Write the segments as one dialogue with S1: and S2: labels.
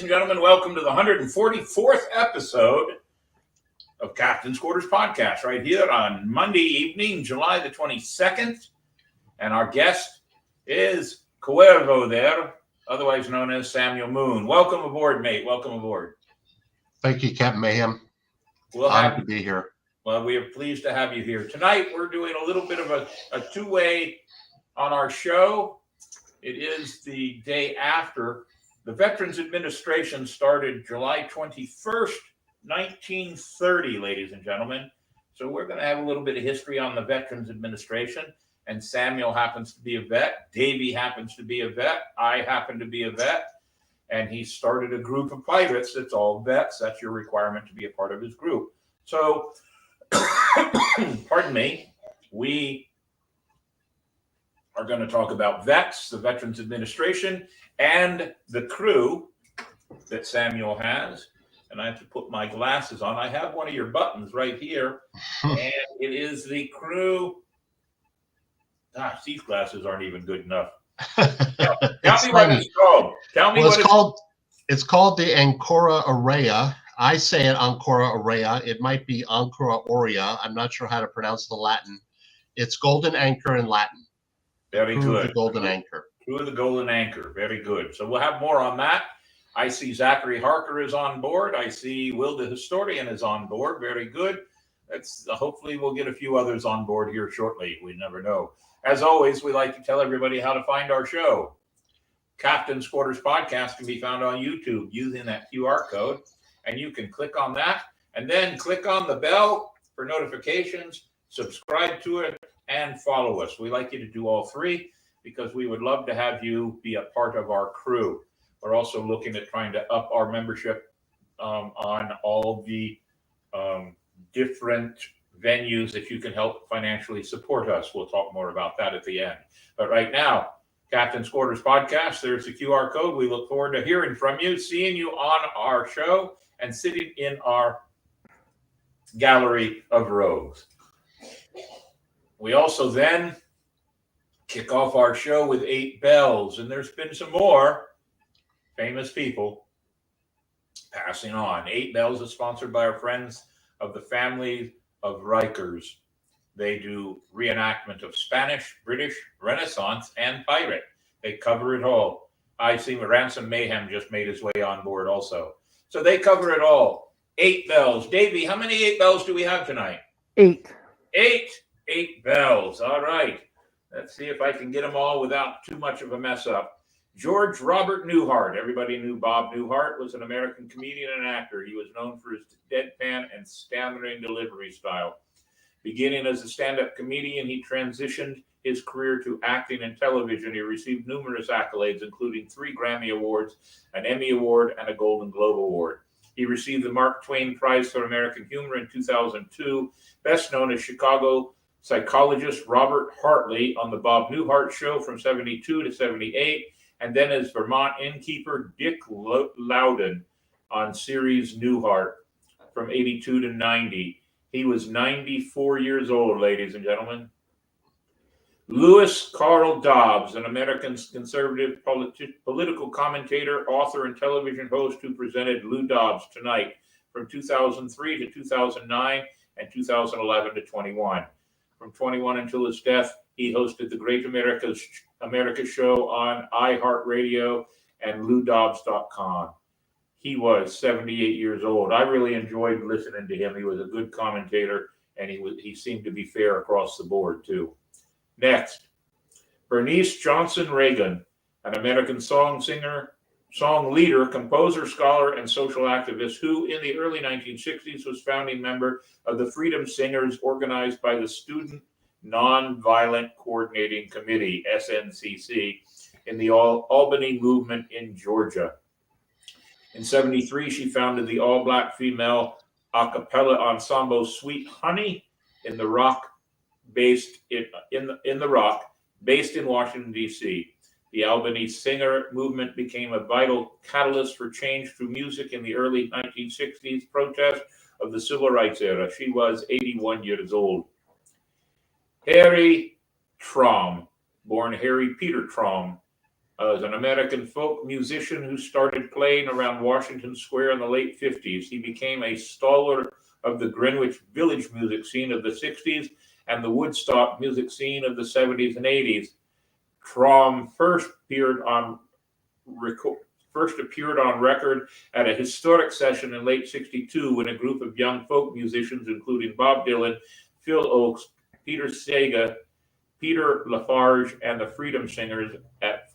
S1: and gentlemen. Welcome to the 144th episode of Captain's Quarters Podcast, right here on Monday evening, July the 22nd. And our guest is Cuervo there, otherwise known as Samuel Moon. Welcome aboard, mate. Welcome aboard.
S2: Thank you, Captain Mayhem. Honored to be here.
S1: Well, we are pleased to have you here. Tonight, we're doing a little bit of a two-way on our show. It is the day after the Veterans Administration started July 21st, 1930, ladies and gentlemen. So we're going to have a little bit of history on the Veterans Administration. And Samuel happens to be a vet. Davey happens to be a vet. I happen to be a vet. And he started a group of pirates that's all vets. That's your requirement to be a part of his group. So, pardon me, we are going to talk about vets, the Veterans Administration, and the crew that Samuel has. And I have to put my glasses on. I have one of your buttons right here, and it is the crew. Gosh, these glasses aren't even good enough. Tell me what it's called. Tell me what it's
S2: called. It's called the Ancora Aurea. I say it Ancora Aurea. It might be Ancora Aurea. I'm not sure how to pronounce the Latin. It's Golden Anchor in Latin.
S1: Very good.
S2: The Golden Anchor.
S1: Crew of the Golden Anchor. Very good. So we'll have more on that. I see Zachary Harker is on board. I see Will the Historian is on board. Very good. Hopefully we'll get a few others on board here shortly. We never know. As always, we like to tell everybody how to find our show. Captain's Quarters Podcast can be found on YouTube using that QR code. And you can click on that and then click on the bell for notifications, subscribe to it, and follow us. We like you to do all three because we would love to have you be a part of our crew. We're also looking at trying to up our membership on all the different venues that you can help financially support us. We'll talk more about that at the end. But right now, Captain's Quarters Podcast, there's the QR code. We look forward to hearing from you, seeing you on our show, and sitting in our gallery of rogues. We also then kick off our show with 8 Bells, and there's been some more famous people passing on. 8 Bells is sponsored by our friends of the family of Rikers. They do reenactment of Spanish, British, Renaissance, and pirate. They cover it all. I see Ransom Mayhem just made his way on board also. So they cover it all. 8 Bells. Davey, how many 8 Bells do we have tonight?
S3: 8.
S1: 8 Bells. All right. Let's see if I can get them all without too much of a mess up. George Robert Newhart. Everybody knew Bob Newhart was an American comedian and actor. He was known for his deadpan and stammering delivery style. Beginning as a stand-up comedian, he transitioned his career to acting and television. He received numerous accolades, including 3 Grammy Awards, an Emmy Award, and a Golden Globe Award. He received the Mark Twain Prize for American Humor in 2002, best known as Chicago psychologist Robert Hartley on the Bob Newhart Show from 72 to 78, and then as Vermont innkeeper Dick Loudon on series Newhart from 82 to 90. He was 94 years old, ladies and gentlemen. Lewis Carl Dobbs, an American conservative political commentator, author, and television host who presented Lou Dobbs Tonight from 2003 to 2009 and 2011 to 21. From 21 until his death, he hosted the Great America Show on iHeartRadio and LouDobbs.com. He was 78 years old. I really enjoyed listening to him. He was a good commentator, and he seemed to be fair across the board, too. Next, Bernice Johnson Reagan, an American song singer, song leader, composer, scholar, and social activist who, in the early 1960s, was founding member of the Freedom Singers organized by the Student Nonviolent Coordinating Committee, SNCC, in the Albany movement in Georgia. In 73, she founded the all-black female a cappella ensemble Sweet Honey in the Rock, based in Washington, D.C. The Albany singer movement became a vital catalyst for change through music in the early 1960s protest of the Civil Rights era. She was 81 years old. Harry Traum, born Harry Peter Traum, is an American folk musician who started playing around Washington Square in the late 50s. He became a stalwart of the Greenwich Village music scene of the 60s and the Woodstock music scene of the 70s and 80s. Traum first appeared on record at a historic session in late '62 when a group of young folk musicians, including Bob Dylan, Phil Ochs, Peter Sega, Peter Lafarge, and the Freedom Singers at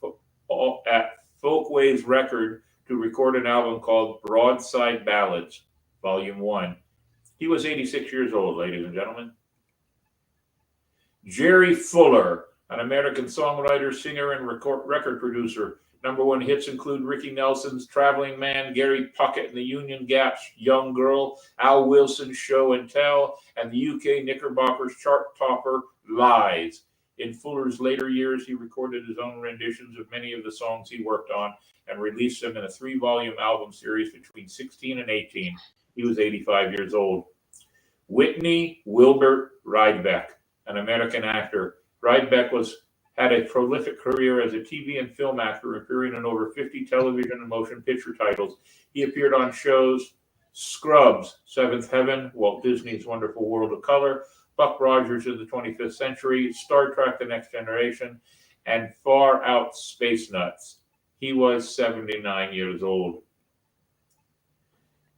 S1: Folkways Record to record an album called Broadside Ballads, Volume 1. He was 86 years old, ladies and gentlemen. Jerry Fuller, an American songwriter, singer, and record producer. Number one hits include Ricky Nelson's Traveling Man, Gary Puckett and the Union Gap's Young Girl, Al Wilson's Show and Tell, and the UK Knickerbockers chart topper Lies. In Fuller's later years, he recorded his own renditions of many of the songs he worked on and released them in a 3-volume album series between 16 and 18. He was 85 years old. Whitney Wilbert Rydbeck, an American actor. Rydbeck had a prolific career as a TV and film actor, appearing in over 50 television and motion picture titles. He appeared on shows Scrubs, Seventh Heaven, Walt Disney's Wonderful World of Color, Buck Rogers in the 25th Century, Star Trek The Next Generation, and Far Out Space Nuts. He was 79 years old.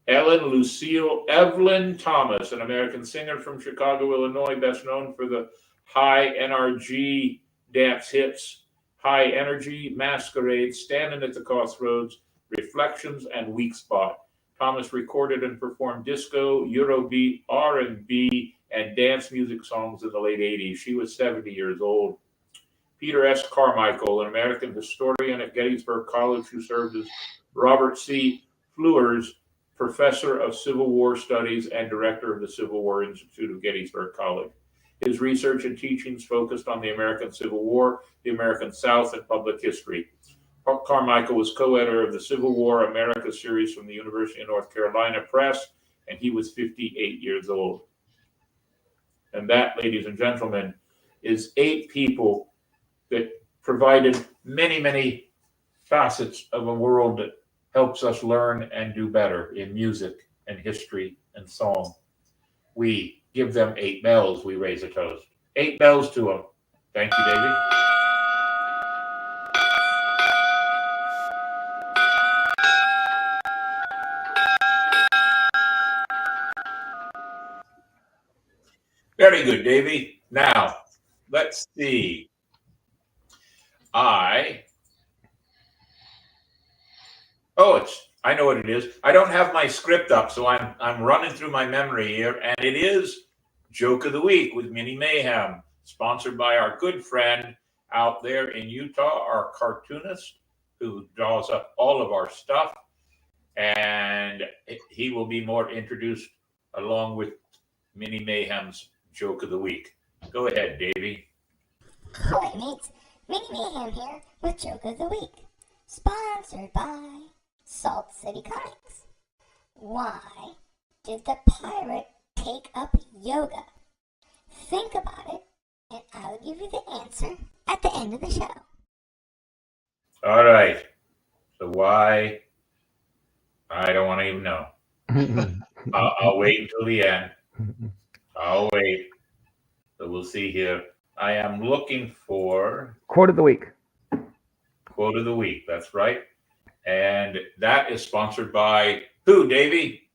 S1: Evelyn Thomas, an American singer from Chicago, Illinois, best known for the high NRG dance hits, High Energy, Masquerade, Standing at the Crossroads, Reflections, and Weak Spot. Thomas recorded and performed disco, Eurobeat, R&B, and dance music songs in the late 80s. She was 70 years old. Peter S. Carmichael, an American historian at Gettysburg College who served as Robert C. Fleur's Professor of Civil War Studies and Director of the Civil War Institute of Gettysburg College. His research and teachings focused on the American Civil War, the American South, and public history. Carmichael was co-editor of the Civil War America series from the University of North Carolina Press, and he was 58 years old. And that, ladies and gentlemen, is 8 people that provided many, many facets of a world that helps us learn and do better in music and history and song. We give them 8 bells. We raise a toast. 8 bells to them. Thank you, Davey. Very good, Davey. Now, let's see. I know what it is. I don't have my script up, so I'm running through my memory here, and it is Joke of the Week with Minnie Mayhem, sponsored by our good friend out there in Utah, our cartoonist who draws up all of our stuff, and he will be more introduced along with Minnie Mayhem's Joke of the Week. Go ahead, Davey.
S3: Hi, mates. Minnie Mayhem here with Joke of the Week, sponsored by Salt City Comics. Why did the pirate take up yoga? Think about it, and I'll give you the answer at the end of the show.
S1: All right. So why? I don't want to even know. I'll wait until the end. I'll wait. So we'll see here. I am looking for
S4: Quote of the Week.
S1: Quote of the Week. That's right. And that is sponsored by who, Davey?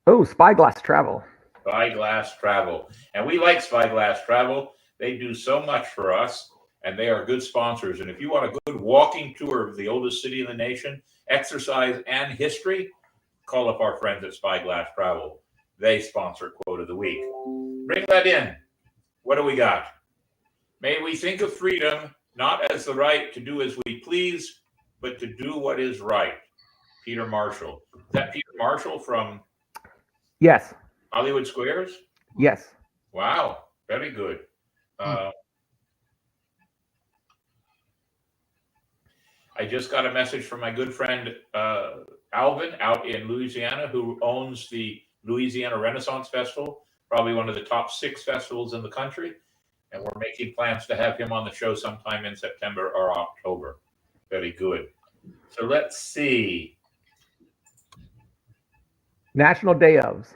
S4: Oh, Spyglass Travel.
S1: Spyglass Travel. And we like Spyglass Travel. They do so much for us, and they are good sponsors. And if you want a good walking tour of the oldest city in the nation, exercise, and history, call up our friends at Spyglass Travel. They sponsor Quote of the Week. Bring that in. What do we got? May we think of freedom not as the right to do as we please, but to do what is right. Peter Marshall. Is that Peter Marshall from
S4: Yes.
S1: Hollywood Squares?
S4: Yes.
S1: Wow. Very good. I just got a message from my good friend Alvin out in Louisiana, who owns the Louisiana Renaissance Festival, probably one of the top 6 festivals in the country. And we're making plans to have him on the show sometime in September or October. Very good. So let's see.
S4: National Day ofs.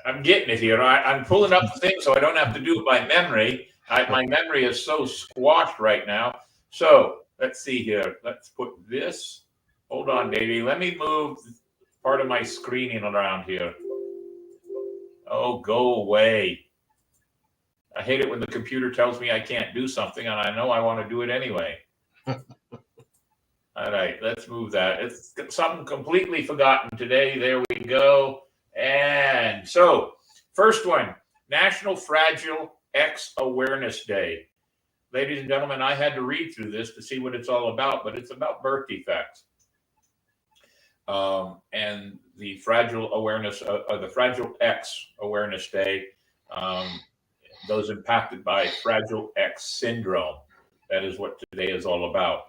S1: I'm getting it here. I'm pulling up the thing so I don't have to do it by memory. My memory is so squashed right now. So let's see here. Let's put this. Hold on, Davey. Let me move part of my screening around here. Oh, go away. I hate it when the computer tells me I can't do something and I know I want to do it anyway. All right, let's move that. It's something completely forgotten today. There we go. And so, first one, National Fragile X Awareness Day. Ladies and gentlemen, I had to read through this to see what it's all about, but it's about birth defects. And the Fragile Awareness, the Fragile X Awareness Day, those impacted by Fragile X syndrome. That is what today is all about.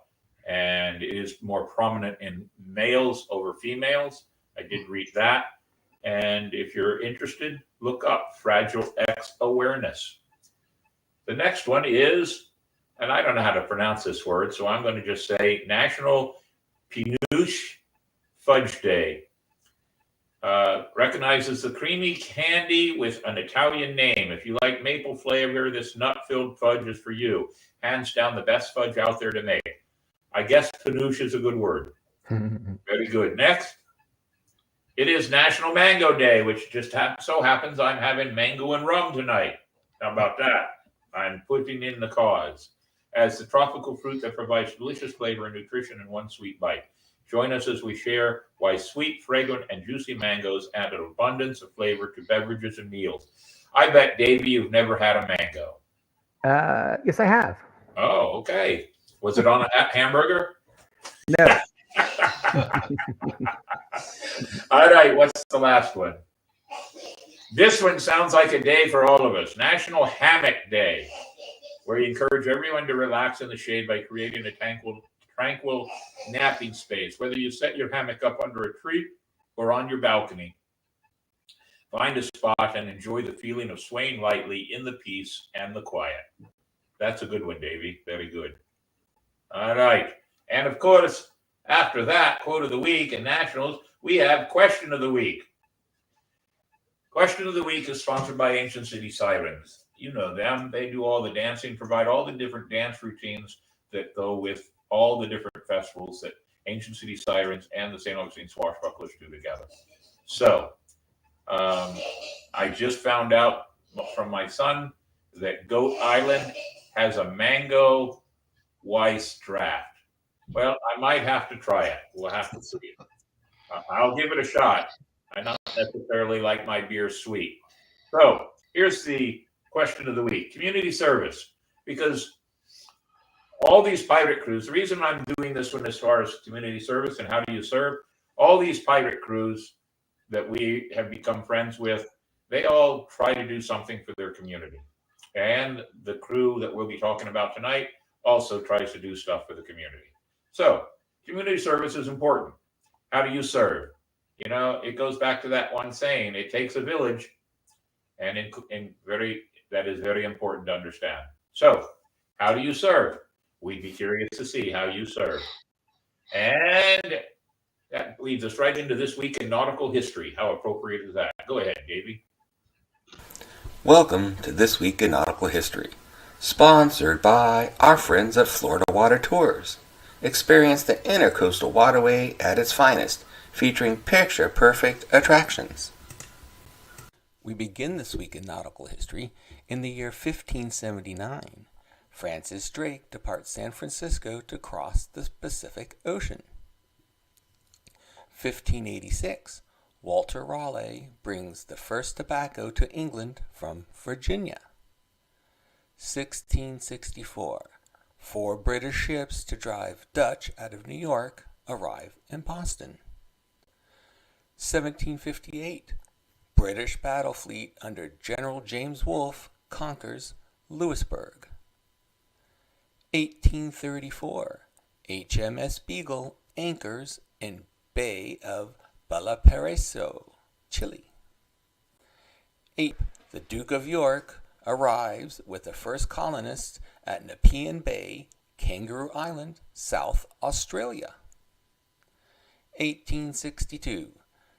S1: And it is more prominent in males over females. I did read that. And if you're interested, look up Fragile X Awareness. The next one is, and I don't know how to pronounce this word, so I'm going to just say National Peanut Fudge Day. Recognizes the creamy candy with an Italian name. If you like maple flavor, this nut-filled fudge is for you. Hands down, the best fudge out there to make. I guess Panouche is a good word. Very good. Next, it is National Mango Day, which just so happens I'm having mango and rum tonight. How about that? I'm putting in the cause. As the tropical fruit that provides delicious flavor and nutrition in one sweet bite. Join us as we share why sweet, fragrant, and juicy mangoes add an abundance of flavor to beverages and meals. I bet, Davey, you've never had a mango.
S4: Yes, I have.
S1: Oh, okay. Was it on a hamburger?
S4: No.
S1: All right, what's the last one? This one sounds like a day for all of us. National Hammock Day, where you encourage everyone to relax in the shade by creating a tranquil napping space, whether you set your hammock up under a tree or on your balcony. Find a spot and enjoy the feeling of swaying lightly in the peace and the quiet. That's a good one, Davey. Very good. All right. And of course, after that, quote of the week and nationals, we have question of the week. Question of the week is sponsored by Ancient City Sirens. You know them. They do all the dancing, provide all the different dance routines that go with all the different festivals that Ancient City Sirens and the St. Augustine Swashbucklers do together. So, I just found out from my son that Goat Island has a mango Weiss draft. Well, I might have to try it. We'll have to see. I'll give it a shot. I don't necessarily like my beer sweet. So here's the question of the week. Community service. Because all these pirate crews, the reason I'm doing this one as far as community service and how do you serve, all these pirate crews that we have become friends with, they all try to do something for their community. And the crew that we'll be talking about tonight also tries to do stuff for the community. So community service is important. How do you serve? You know, it goes back to that one saying, it takes a village, and that is very important to understand. So how do you serve? We'd be curious to see how you serve. And that leads us right into This Week in Nautical History. How appropriate is that? Go ahead, Davey.
S5: Welcome to This Week in Nautical History, sponsored by our friends at Florida Water Tours. Experience the Intercoastal Waterway at its finest, featuring picture-perfect attractions. We begin This Week in Nautical History in the year 1579. Francis Drake departs San Francisco to cross the Pacific Ocean. 1586. Walter Raleigh brings the first tobacco to England from Virginia. 1664. 4 British ships to drive Dutch out of New York arrive in Boston. 1758. British battle fleet under General James Wolfe conquers Louisburg. 1834. HMS Beagle anchors in Bay of Valparaiso, Chile. 8. The Duke of York arrives with the first colonists at Nepean Bay, Kangaroo Island, South Australia. 1862,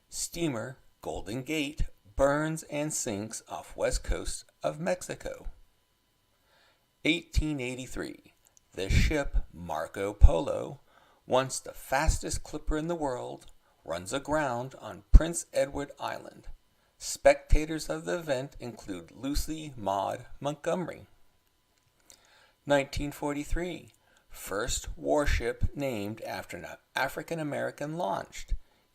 S5: steamer Golden Gate burns and sinks off west coast of Mexico. 1883, the ship Marco Polo, once the fastest clipper in the world, runs aground on Prince Edward Island. Spectators of the event include Lucy Maud Montgomery. 1943, first warship named after an African American launched,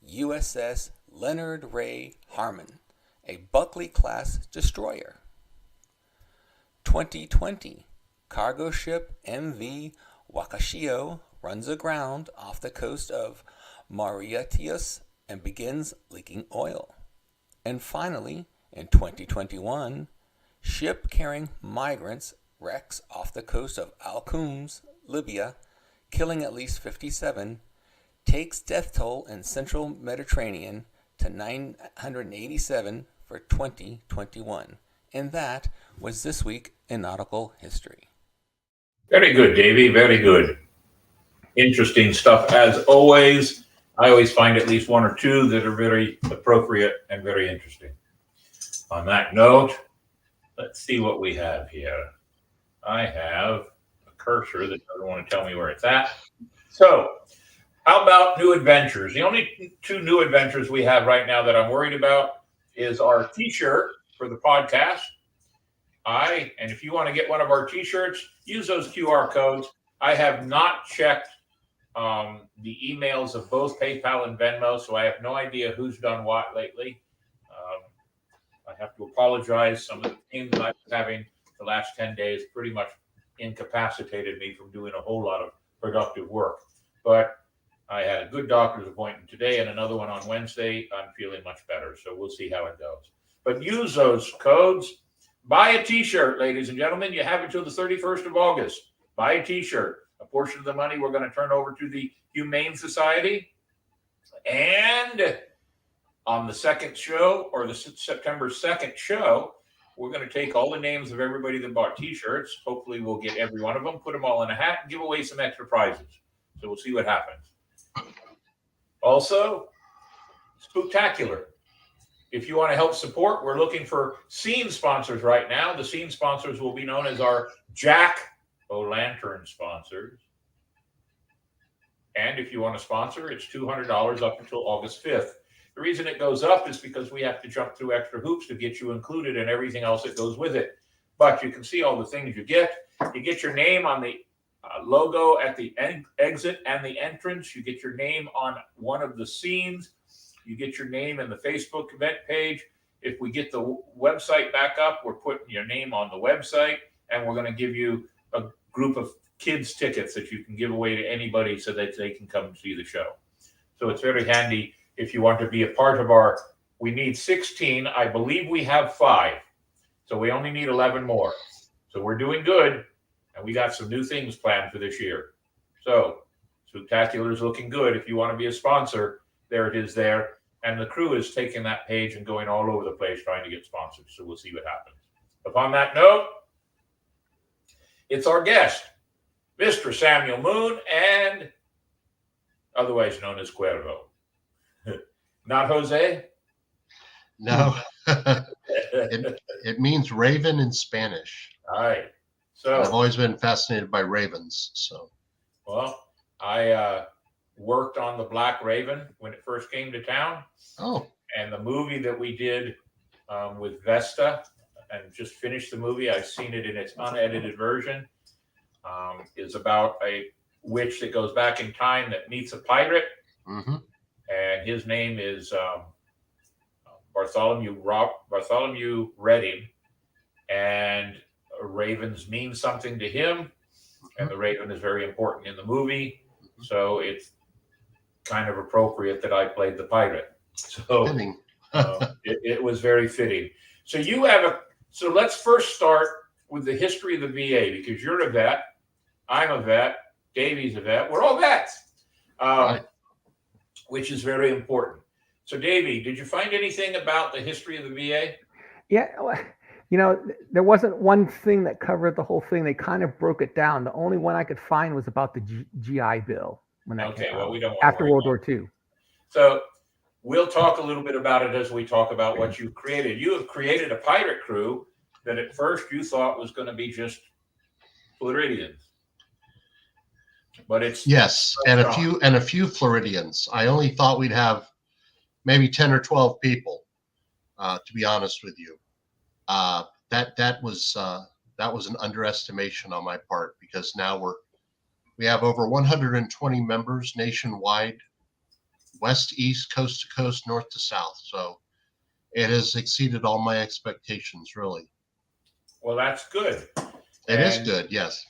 S5: USS Leonard Ray Harmon, a Buckley-class destroyer. 2020, cargo ship MV Wakashio runs aground off the coast of Mauritius and begins leaking oil. And finally, in 2021, ship carrying migrants wrecks off the coast of Al-Qums, Libya, killing at least 57, takes death toll in central Mediterranean to 987 for 2021. And that was this week in nautical history.
S1: Very good, Davey. Very good. Interesting stuff as always. I always find at least one or two that are very appropriate and very interesting. On that note, let's see what we have here. I have a cursor that doesn't want to tell me where it's at. So, how about new adventures? The only two new adventures we have right now that I'm worried about is our t-shirt for the podcast. And if you want to get one of our t-shirts, use those QR codes. I have not checked the emails of both PayPal and Venmo, so I have no idea who's done what lately. I have to apologize. Some of the things that I was having the last 10 days pretty much incapacitated me from doing a whole lot of productive work. But I had a good doctor's appointment today and another one on Wednesday. I'm feeling much better, so we'll see how it goes. But use those codes. Buy a t-shirt, ladies and gentlemen. You have until the 31st of August. Buy a t-shirt. A portion of the money we're going to turn over to the Humane Society. And on the second show, or the September 2nd show, we're going to take all the names of everybody that bought t-shirts. Hopefully we'll get every one of them, put them all in a hat, and give away some extra prizes. So we'll see what happens. Also, Spooktacular. If you want to help support, we're looking for scene sponsors right now. The scene sponsors will be known as our Jack-o'-lantern sponsors. And if you want to sponsor, it's $200 up until August 5th. The reason it goes up is because we have to jump through extra hoops to get you included and everything else that goes with it. But you can see all the things you get. You get your name on the logo at the exit and the entrance. You get your name on one of the scenes. You get your name in the Facebook event page. If we get the website back up, we're putting your name on the website, and we're going to give you a group of kids tickets that you can give away to anybody so that they can come and see the show. So it's very handy if you want to be a part of our, we need 16. I believe we have 5. So we only need 11 more. So we're doing good, and we got some new things planned for this year. So Spooktacular is looking good. If you want to be a sponsor, there it is there. And the crew is taking that page and going all over the place trying to get sponsors. So we'll see what happens. Upon that note, it's our guest, Mr. Samuel Moon, and otherwise known as Cuervo. Not Jose?
S2: No, it means raven in Spanish.
S1: All right.
S2: I've
S1: So,
S2: always been fascinated by ravens. So,
S1: well, I worked on the Black Raven when it first came to town.
S2: oh,
S1: And the movie that we did with Vesta, and just finished the movie, I've seen it in its unedited version, is about a witch that goes back in time that meets a pirate.
S2: mm-hmm.
S1: And his name is Bartholomew Redding. And ravens mean something to him. And the raven is very important in the movie. So it's kind of appropriate that I played the pirate. So
S2: Fitting.
S1: it was very fitting. So so let's first start with the history of the VA, because you're a vet, I'm a vet, Davey's a vet, we're all vets,
S2: Right.
S1: which is very important. So Davey, did you find anything about the history of the VA?
S4: Yeah, well, There wasn't one thing that covered the whole thing. They kind of broke it down. The only one I could find was about the GI Bill when that
S1: Okay,
S4: came
S1: well,
S4: out
S1: we don't want to
S4: after
S1: worry
S4: World
S1: about
S4: War II.
S1: So we'll talk a little bit about it as we talk about what you've created. You have created a pirate crew that at first you thought was going to be just Floridians, but it's
S2: Yes, and a few Floridians. I only thought we'd have maybe 10 or 12 people, to be honest with you. That was an underestimation on my part, because now we have over 120 members nationwide, west, east, coast to coast, north to south. So it has exceeded all my expectations, really.
S1: Well, that's good.
S2: It is good, yes.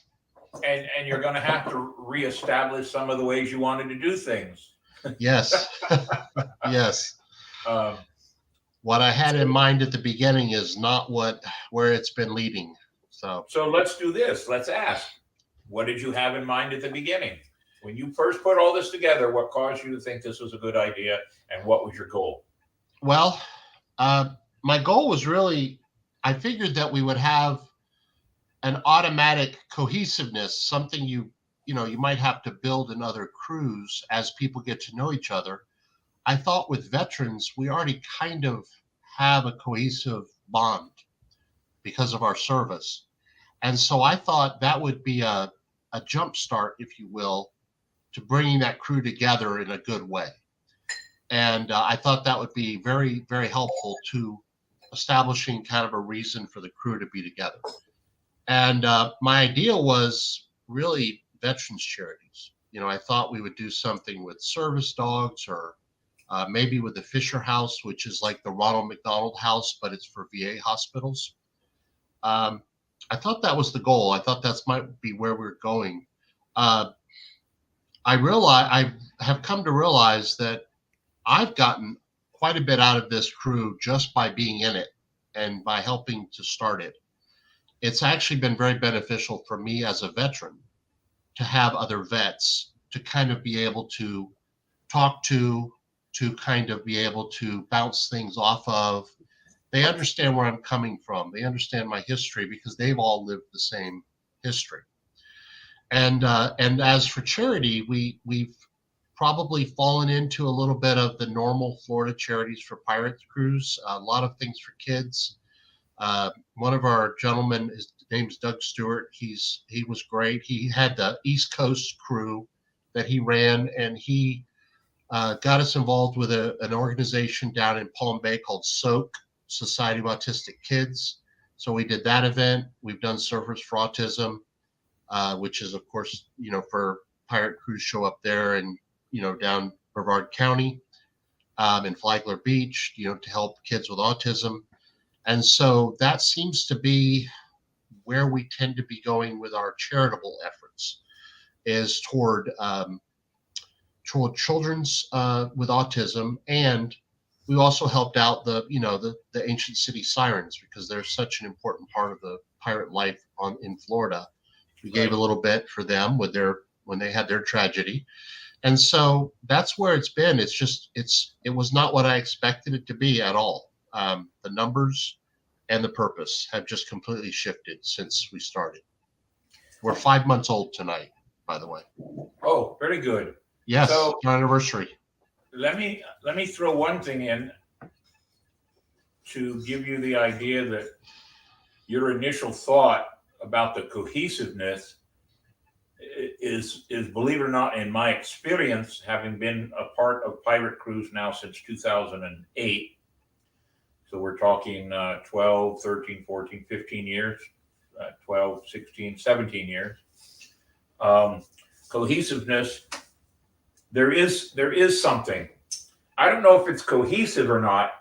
S1: And you're going to have to reestablish some of the ways you wanted to do things.
S2: Yes, yes. What I had in mind at the beginning is not where it's been leading. So
S1: let's do this. Let's ask, what did you have in mind at the beginning? When you first put all this together, what caused you to think this was a good idea, and what was your goal?
S2: Well, my goal was really, I figured that we would have an automatic cohesiveness, something you might have to build in other crews as people get to know each other. I thought with veterans, we already kind of have a cohesive bond because of our service. And so I thought that would be a jump start, if you will, to bringing that crew together in a good way. And I thought that would be very, very helpful to establishing kind of a reason for the crew to be together. And my idea was really veterans charities. I thought we would do something with service dogs, or maybe with the Fisher House, which is like the Ronald McDonald House, but it's for VA hospitals. I thought that was the goal. I thought that might be where we're going. I have come to realize that I've gotten quite a bit out of this crew just by being in it and by helping to start it. It's actually been very beneficial for me as a veteran to have other vets to kind of be able to talk to kind of be able to bounce things off of. They understand where I'm coming from. They understand my history because they've all lived the same history. And as for charity, we've probably fallen into a little bit of the normal Florida charities for pirate crews, a lot of things for kids. One of our gentlemen, his name's Doug Stewart. He was great. He had the East Coast crew that he ran, and he got us involved with an organization down in Palm Bay called SOAK, Society of Autistic Kids. So we did that event. We've done Surfers for Autism, which is, of course, for pirate crews show up there and, down Brevard County, in Flagler Beach, to help kids with autism. And so that seems to be where we tend to be going with our charitable efforts, is toward children's with autism. And we also helped out the Ancient City Sirens, because they're such an important part of the pirate life in Florida. We gave a little bit for them when they had their tragedy. And so that's where it's been. It was not what I expected it to be at all. The numbers and the purpose have just completely shifted since we started. We're 5 months old tonight, by the way.
S1: Oh, very good.
S2: Yes,
S1: So,
S2: our anniversary.
S1: Let me throw one thing in to give you the idea that your initial thought about the cohesiveness is, believe it or not, in my experience, having been a part of pirate crews now since 2008. So we're talking 12, 13, 14, 15 years, 12, 16, 17 years. Cohesiveness, there is something. I don't know if it's cohesive or not.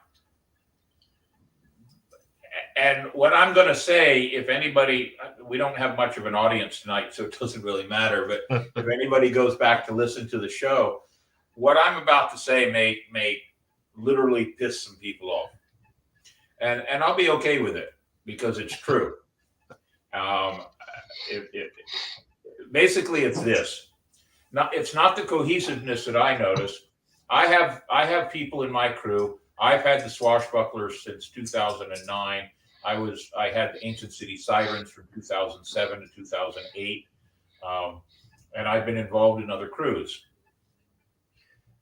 S1: And what I'm going to say, if anybody, we don't have much of an audience tonight, so it doesn't really matter. But if anybody goes back to listen to the show, what I'm about to say may literally piss some people off. And I'll be okay with it because it's true. Basically, it's this. It's not the cohesiveness that I notice. I have people in my crew. I've had the Swashbucklers since 2009. I had the Ancient City Sirens from 2007 to 2008, and I've been involved in other crews.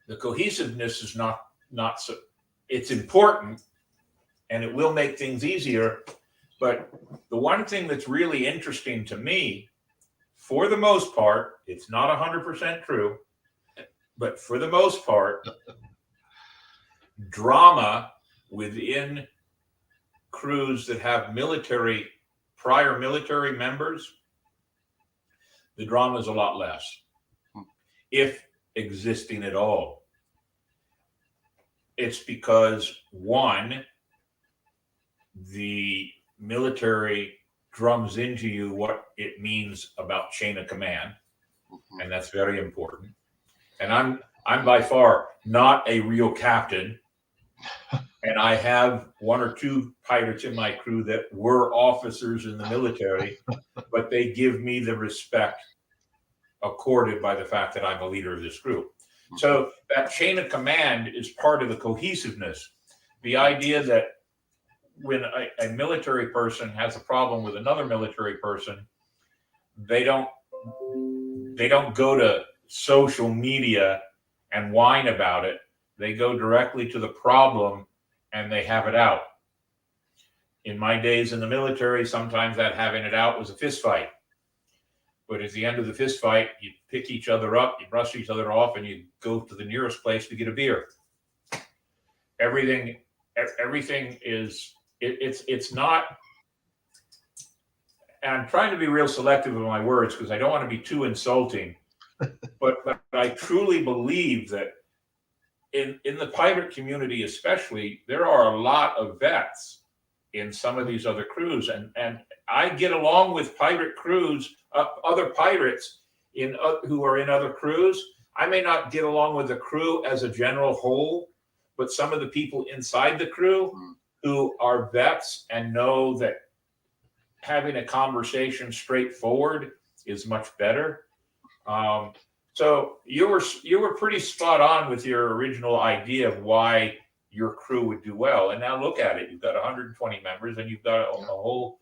S1: The cohesiveness is not so. It's important, and it will make things easier. But the one thing that's really interesting to me, for the most part, it's not 100% true, but for the most part, drama within crews that have prior military members, the drama is a lot less, if existing at all. It's because, one, the military drums into you what it means about chain of command, and that's very important. And I'm by far not a real captain, and I have one or two pirates in my crew that were officers in the military, but they give me the respect accorded by the fact that I'm a leader of this group. So that chain of command is part of the cohesiveness. The idea that when a military person has a problem with another military person, they don't go to social media and whine about it. They go directly to the problem and they have it out. In my days in the military, sometimes that having it out was a fist fight. But at the end of the fist fight, you pick each other up, you brush each other off, and you go to the nearest place to get a beer. Everything is, it's not, and I'm trying to be real selective with my words because I don't want to be too insulting, but I truly believe that in the pirate community especially, there are a lot of vets in some of these other crews, and I get along with pirate crews, other pirates who are in other crews. I may not get along with the crew as a general whole, but some of the people inside the crew who are vets and know that having a conversation straightforward is much better. So you were pretty spot on with your original idea of why your crew would do well. And now look at it. You've got 120 members and you've got a whole.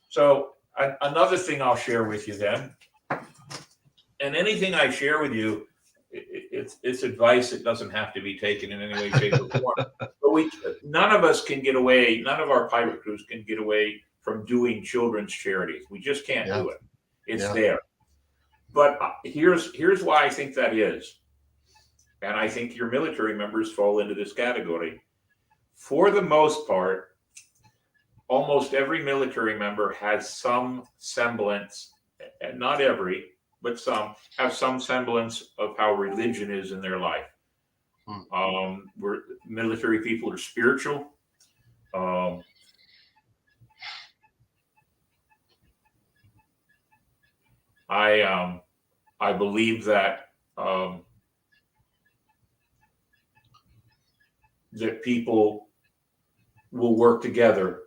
S1: So another thing I'll share with you then, and anything I share with you, it's advice. It doesn't have to be taken in any way, shape, or form. But none of us can get away. None of our pirate crews can get away from doing children's charities. We just can't do it. It's there. But here's why I think that is. And I think your military members fall into this category. For the most part, almost every military member has some semblance, and not every, but some have some semblance of how religion is in their life. Where military people are spiritual. I believe that that people will work together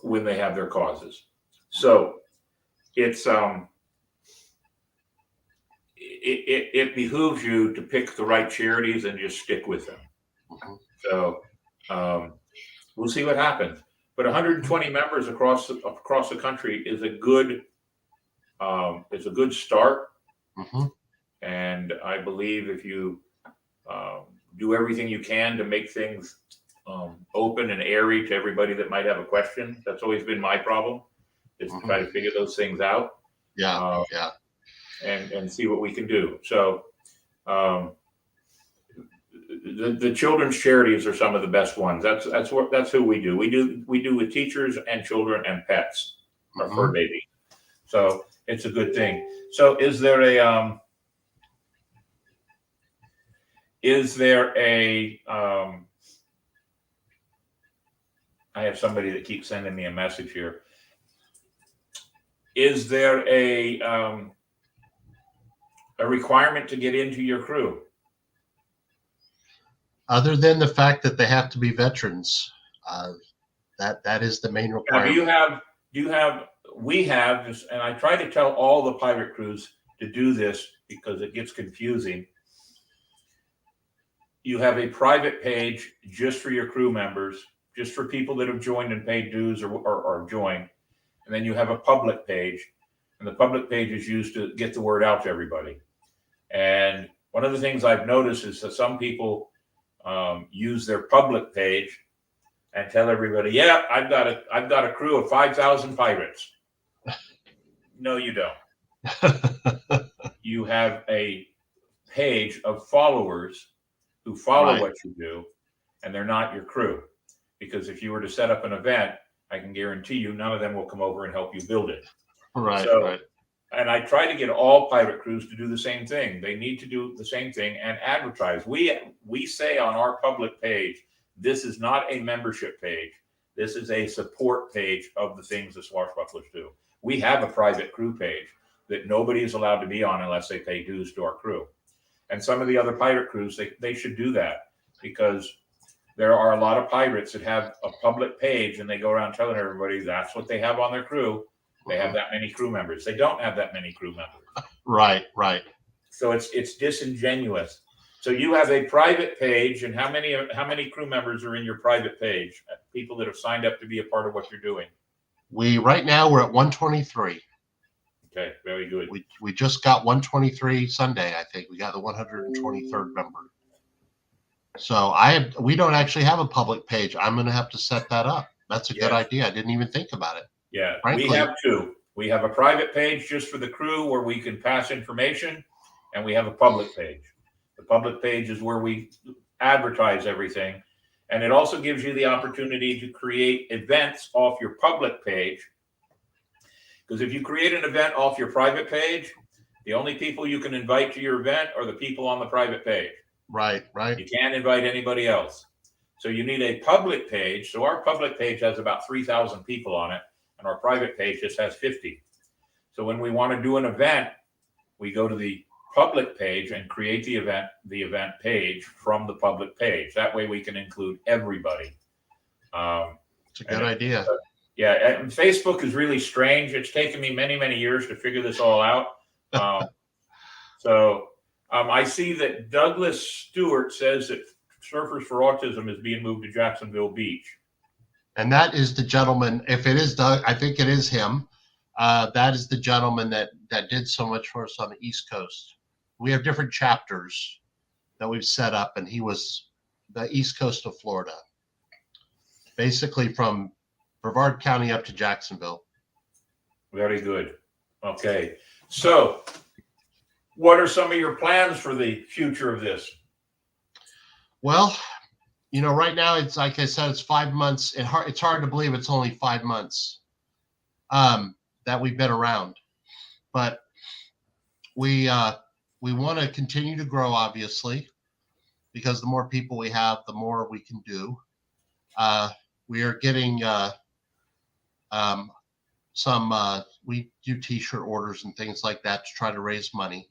S1: when they have their causes. So it's it behooves you to pick the right charities and just stick with them. So we'll see what happens. But 120 members across the country is a good start. And I believe if you do everything you can to make things open and airy to everybody that might have a question, that's always been my problem, is to try to figure those things out. And see what we can do. So the children's charities are some of the best ones. That's who we do. We do with teachers and children and pets, or fur baby. So it's a good thing. So is there a I have somebody that keeps sending me a message here. Is there a requirement to get into your crew?
S2: Other than the fact that they have to be veterans, that is the main requirement. We have, and I try to tell all the pirate crews to do this because it gets confusing. You have a private page just for your crew members,
S1: just for people that have joined and paid dues or joined. And then you have a public page, and the public page is used to get the word out to everybody. And one of the things I've noticed is that some people use their public page and tell everybody, "Yeah, I've got a crew of 5,000 pirates." No, you don't. You have a page of followers who follow
S2: Right.
S1: what you do, and they're not your crew. Because if you were to set up an event, I can guarantee you none of them will come over and help you build it.
S2: Right,
S1: So,
S2: right.
S1: and I try to get all pirate crews to do the same thing. They need to do the same thing and advertise. We say on our public page, this is not a membership page. This is a support page of the things the Swashbucklers do. We have a private crew page that nobody is allowed to be on unless they pay dues to our crew. And some of the other pirate crews, they should do that, because there are a lot of pirates that have a public page and they go around telling everybody that's what they have on their crew. They have that many crew members. They don't have that many crew members.
S2: Right, right.
S1: So it's disingenuous. So you have a private page, and how many crew members are in your private page? People that have signed up to be a part of what you're doing.
S2: Right now we're at 123.
S1: Okay, very good.
S2: We just got 123 Sunday, I think. We got the 123rd member. So we don't actually have a public page. I'm going to have to set that up. That's a good idea. I didn't even think about it.
S1: Yeah,
S2: Frankly.
S1: we have two. We have a private page just for the crew where we can pass information, and we have a public page. The public page is where we advertise everything, and it also gives you the opportunity to create events off your public page. Because if you create an event off your private page, the only people you can invite to your event are the people on the private page.
S2: Right, right.
S1: You can't invite anybody else. So you need a public page. So our public page has about 3,000 people on it, and our private page just has 50. So when we want to do an event, we go to the public page and create the event page from the public page. That way we can include everybody.
S2: It's a good idea.
S1: Yeah, and Facebook is really strange. It's taken me many, many years to figure this all out. I see that Douglas Stewart says that Surfers for Autism is being moved to Jacksonville Beach.
S2: And that is the gentleman, if it is Doug, I think it is him. That is the gentleman that did so much for us on the East Coast. We have different chapters that we've set up, and he was the East Coast of Florida, basically from Brevard County up to Jacksonville.
S1: Very good. Okay. So what are some of your plans for the future of this?
S2: Well, right now it's like I said, it's 5 months. It's hard to believe it's only 5 months that we've been around, but we want to continue to grow, obviously, because the more people we have, the more we can do. We are getting we do t-shirt orders and things like that to try to raise money,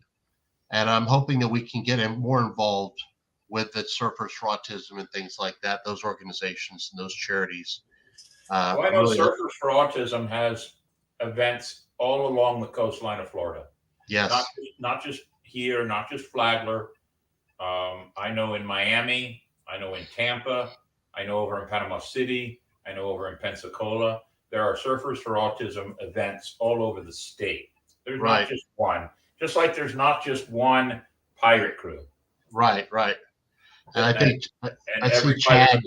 S2: and I'm hoping that we can get more involved with the Surfers for Autism and things like that, those organizations and those charities.
S1: Well, I know Surfers for Autism has events all along the coastline of Florida.
S2: Yes.
S1: Not just here, not just Flagler. I know in Miami, I know in Tampa, I know over in Panama City, I know over in Pensacola. There are Surfers for Autism events all over the state. There's not just one. Just like there's not just one pirate crew.
S2: Right. And I think I see
S1: Chad.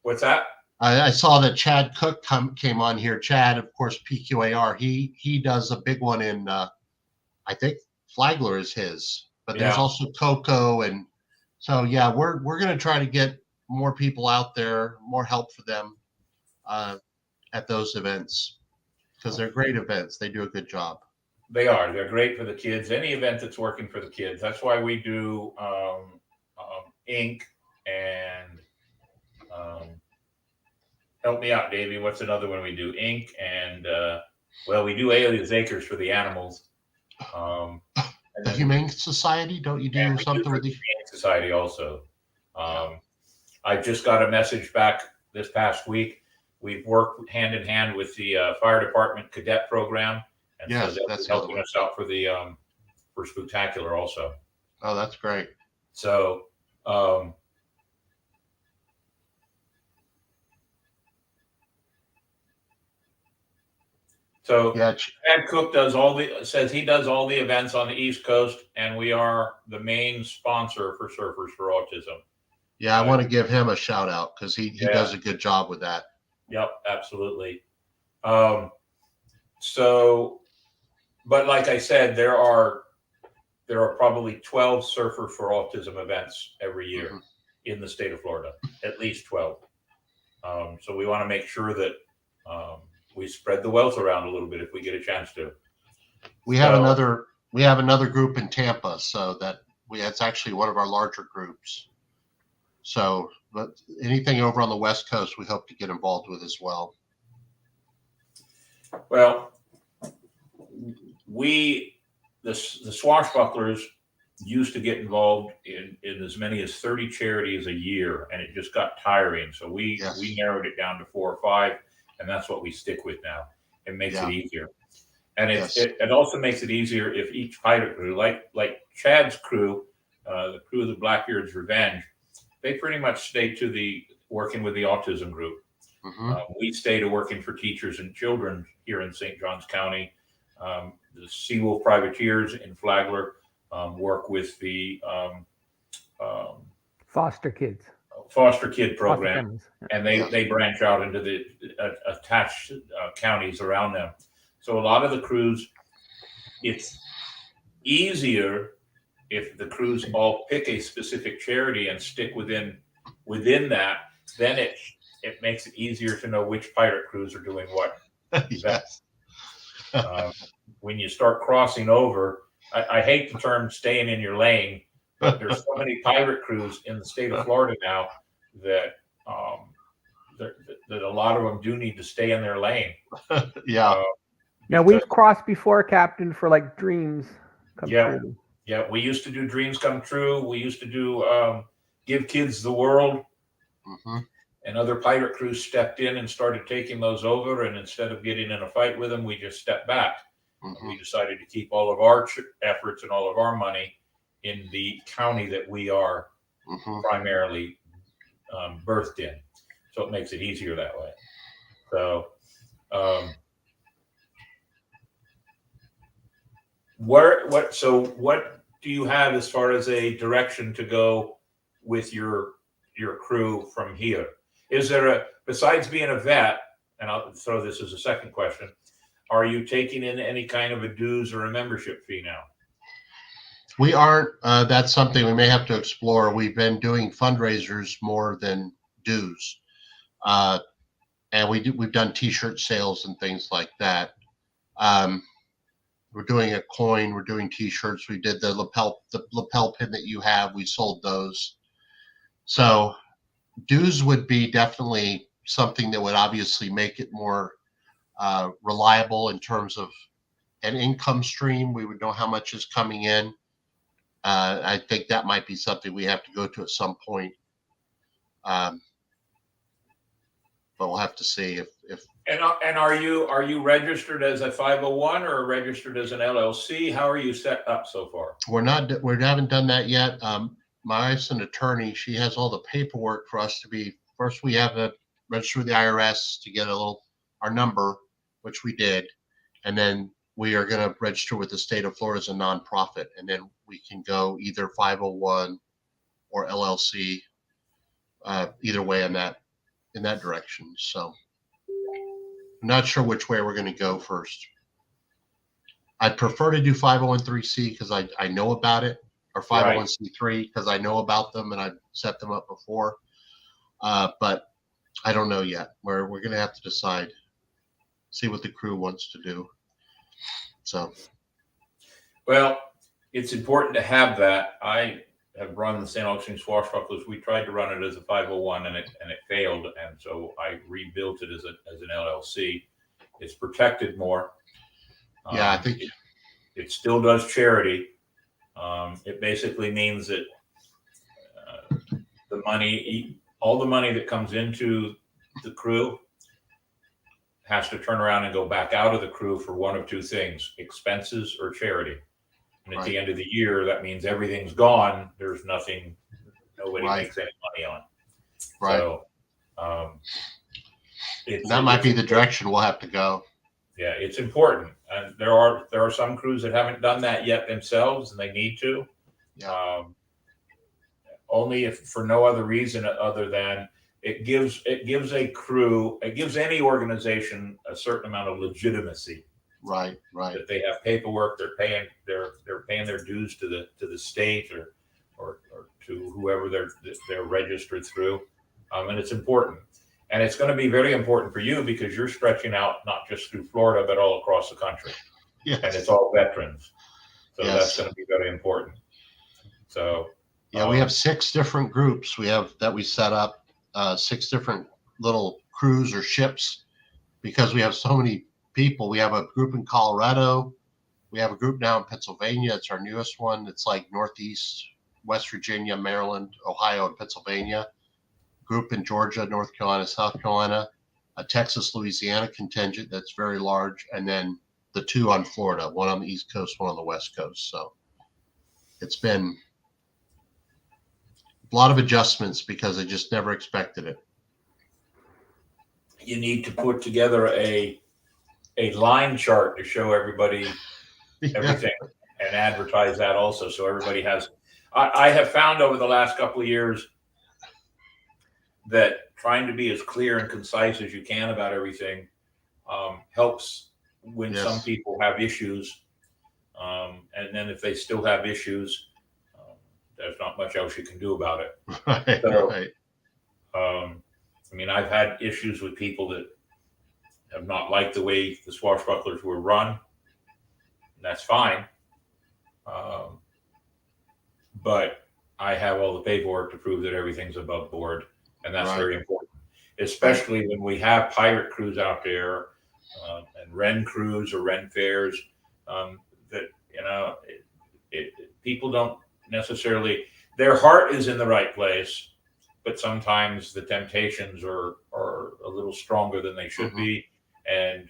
S1: What's that?
S2: I saw that Chad Cook came on here. Chad, of course, PQAR. He does a big one in I think Flagler is his, but there's also Coco, and so we're going to try to get more people out there, more help for them at those events, because they're great events. They do a good job.
S1: They are. They're great for the kids. Any event that's working for the kids. That's why we do Inc. and help me out, Davey. What's another one we do? Inc. and we do Alias Acres for the animals.
S2: The Humane Society, don't you do something with the
S1: Humane Society also? I just got a message back this past week. We've worked hand in hand with the fire department cadet program, and so that's helping us out for the for Spooktacular also.
S2: Oh, that's great.
S1: So So
S2: Yeah,
S1: Chad Cook says he does all the events on the East Coast, and we are the main sponsor for Surfers for Autism.
S2: yeah, I want to give him a shout out because he does a good job with that.
S1: Yep, absolutely. But like I said, there are probably 12 Surfer for Autism events every year in the state of Florida, at least 12. So we want to make sure that we spread the wealth around a little bit if we get a chance to.
S2: We have another group in Tampa, so it's actually one of our larger groups. So, but anything over on the West Coast, we hope to get involved with as well.
S1: Well, the Swashbucklers used to get involved in as many as 30 charities a year, and it just got tiring. So we narrowed it down to 4 or 5, and that's what we stick with now. It makes it easier. And it also makes it easier if each pilot crew, like Chad's crew, the crew of the Blackbeard's Revenge, they pretty much stay to working with the autism group. We stay to working for teachers and children here in St. Johns County. The Seawolf Privateers in Flagler work with the
S4: foster kid
S1: program, and they branch out into the attached counties around them. So a lot of the crews, it's easier if the crews all pick a specific charity and stick within that. Then it makes it easier to know which pirate crews are doing what.
S2: Yes.
S1: When you start crossing over, I hate the term staying in your lane, but there's so many pirate crews in the state of Florida now that a lot of them do need to stay in their lane.
S2: Yeah.
S4: Now we've crossed before, Captain, for like Dreams Come True.
S1: Yeah, we used to do Dreams Come True. We used to do Give Kids the World. And other pirate crews stepped in and started taking those over. And instead of getting in a fight with them, we just stepped back. We decided to keep all of our efforts and all of our money in the county that we are primarily birthed in. So it makes it easier that way. So what do you have as far as a direction to go with your crew from here? Is there besides being a vet, and I'll throw this as a second question, are you taking in any kind of a dues or a membership fee now?
S2: We aren't. That's something we may have to explore. We've been doing fundraisers more than dues. And we've done T-shirt sales and things like that. We're doing a coin. We're doing T-shirts. We did the lapel pin that you have. We sold those. So dues would be definitely something that would obviously make it more reliable in terms of an income stream. We would know how much is coming in. I think that might be something we have to go to at some point. But we'll have to see if.
S1: And are you registered as a 501 or registered as an LLC? How are you set up so far?
S2: We haven't done that yet. My wife's an attorney. She has all the paperwork for us to be. First, we have to register with the IRS to get our number, which we did, and then we are going to register with the state of Florida as a nonprofit, and then we can go either 501 or LLC, either way in that direction. So I'm not sure which way we're going to go first. I'd prefer to do 501(c) because I know about it, or 501(c)(3) because I know about them and I've set them up before. But I don't know yet. We're going to have to decide, see what the crew wants to do. So,
S1: well, it's important to have that. I have run the St. Augustine Swashbucklers. We tried to run it as a 501 and it failed, and so I rebuilt it as an LLC. It's protected more.
S2: Yeah, I think
S1: it still does charity. It basically means that all the money that comes into the crew has to turn around and go back out of the crew for one of two things: expenses or charity. And at the end of the year, that means everything's gone. There's nothing, nobody makes any money on.
S2: Right.
S1: So that
S2: might be the direction we'll have to go.
S1: Yeah, it's important, and there are some crews that haven't done that yet themselves, and they need to.
S2: Yeah.
S1: Only if for no other reason other than it gives a crew, it gives any organization a certain amount of legitimacy.
S2: Right.
S1: That they have paperwork, they're paying their dues to the state or to whoever they're registered through, and it's important. And it's going to be very important for you because you're stretching out not just through Florida, but all across the country.
S2: Yes.
S1: And it's all veterans. So
S2: Yes.
S1: that's going to be very important. So,
S2: yeah, we have 6 different groups we set up, 6 different little crews or ships because we have so many people. We have a group in Colorado. We have a group now in Pennsylvania. It's our newest one. It's like Northeast, West Virginia, Maryland, Ohio, and Pennsylvania. Group in Georgia, North Carolina, South Carolina, a Texas, Louisiana contingent that's very large, and then the 2 on Florida, one on the East Coast, one on the West Coast. So it's been a lot of adjustments because I just never expected it.
S1: you need to put together a line chart to show everybody everything and advertise that also, so everybody has. I have found over the last couple of years that trying to be as clear and concise as you can about everything helps when
S2: Yes.
S1: some people have issues. And then if they still have issues, there's not much else you can do about it.
S2: Right,
S1: So,
S2: right.
S1: I mean, I've had issues with people that have not liked the way the Swashbucklers were run. And that's fine. But I have all the paperwork to prove that everything's above board. And that's
S2: Right.
S1: very important, especially when we have pirate crews out there and Ren crews or Ren fairs that, you know, people don't necessarily, their heart is in the right place, but sometimes the temptations are a little stronger than they should be. And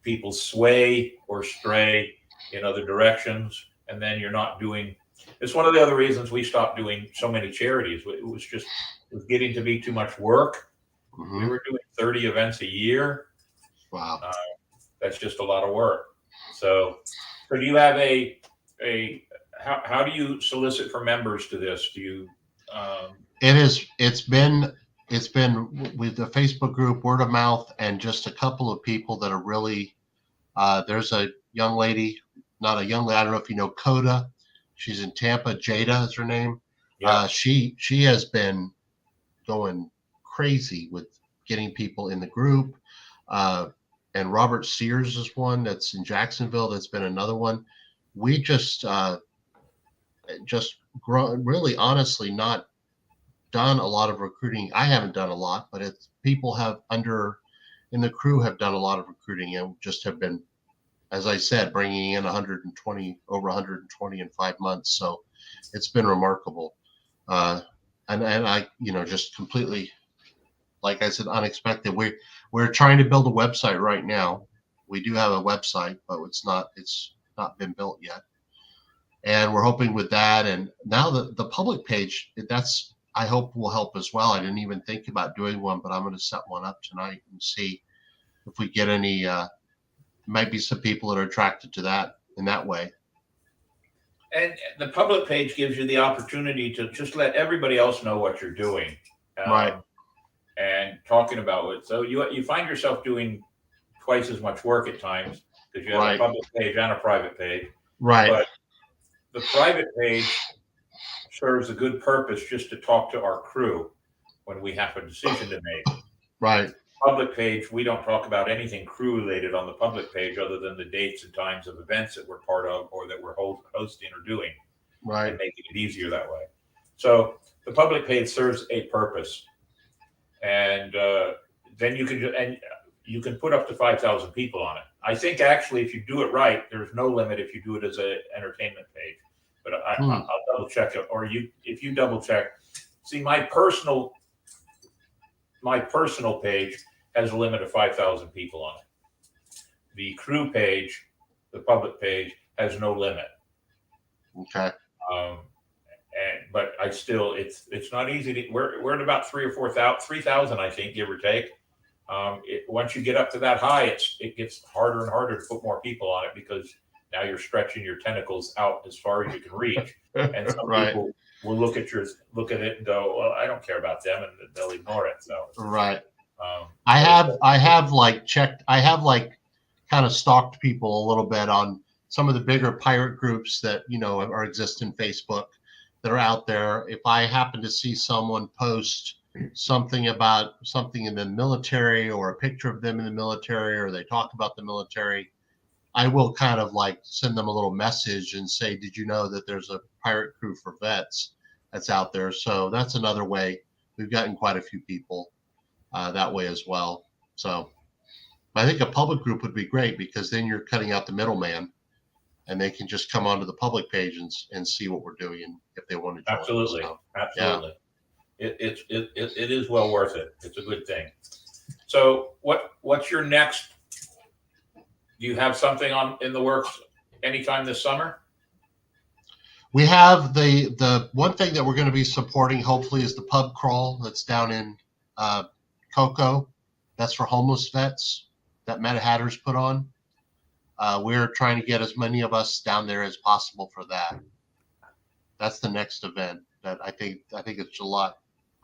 S1: people sway or stray in other directions. And then you're not doing, it's one of the other reasons we stopped doing so many charities. It was getting to be too much work. We were doing 30 events a year.
S2: Wow.
S1: That's just a lot of work. So do you have how do you solicit for members to this? Do you,
S2: It's been with the Facebook group, word of mouth, and just a couple of people that are really, there's a young lady, not a young lady, I don't know if you know Coda. She's in Tampa. Jada is her name.
S1: Yeah.
S2: She has been going crazy with getting people in the group. And Robert Sears is one that's in Jacksonville. That's been another one. We just grown, really honestly not done a lot of recruiting. I haven't done a lot, but it's people have in the crew have done a lot of recruiting and just have been, as I said, bringing in over 120 in 5 months. So it's been remarkable. And I, just completely, like I said, unexpected. We're trying to build a website right now. We do have a website, but it's not been built yet. And we're hoping with that. And now the public page, I hope will help as well. I didn't even think about doing one, but I'm going to set one up tonight and see if we get any, might be some people that are attracted to that in that way.
S1: and the public page gives you the opportunity to just let everybody else know what you're doing.
S2: Right.
S1: And talking about it. So you find yourself doing twice as much work at times because you have
S2: Right.
S1: a public page and a private page.
S2: Right.
S1: But the private page serves a good purpose just to talk to our crew when we have a decision to make.
S2: Right.
S1: Public page, we don't talk about anything crew related on the public page other than the dates and times of events that we're part of or that we're hosting or doing,
S2: Right.
S1: and making it easier that way. So the public page serves a purpose, and then you can put up to 5,000 people on it. I think actually, if you do it right, there's no limit if you do it as an entertainment page. But I'll double check it, or if you double check. See, my personal page has a limit of 5,000 people on it. The crew page, the public page, has no limit.
S2: Okay.
S1: But I still, it's not easy to. We're at about 3,000 or 4,000, 3,000, I think, give or take. Once you get up to that high, it gets harder and harder to put more people on it because now you're stretching your tentacles out as far as you can reach. And some
S2: Right.
S1: people will look at it and go, well, I don't care about them, and they'll ignore it. So
S2: Right.
S1: um,
S2: I have like kind of stalked people a little bit on some of the bigger pirate groups that, are exist in Facebook that are out there. If I happen to see someone post something about something in the military or a picture of them in the military, or they talk about the military, I will kind of like send them a little message and say, did you know that there's a pirate crew for vets that's out there? So that's another way. We've gotten quite a few people that way as well. So I think a public group would be great because then you're cutting out the middleman and they can just come onto the public page and see what we're doing if they want to join.
S1: absolutely,
S2: So,
S1: absolutely. It is well worth it. It's a good thing. So what's your next? Do you have something in the works anytime this summer?
S2: we have the one thing that we're going to be supporting hopefully is the pub crawl that's down in Cocoa. That's for homeless vets that Meta Hatters put on. We're trying to get as many of us down there as possible for that. That's the next event that I think it's July.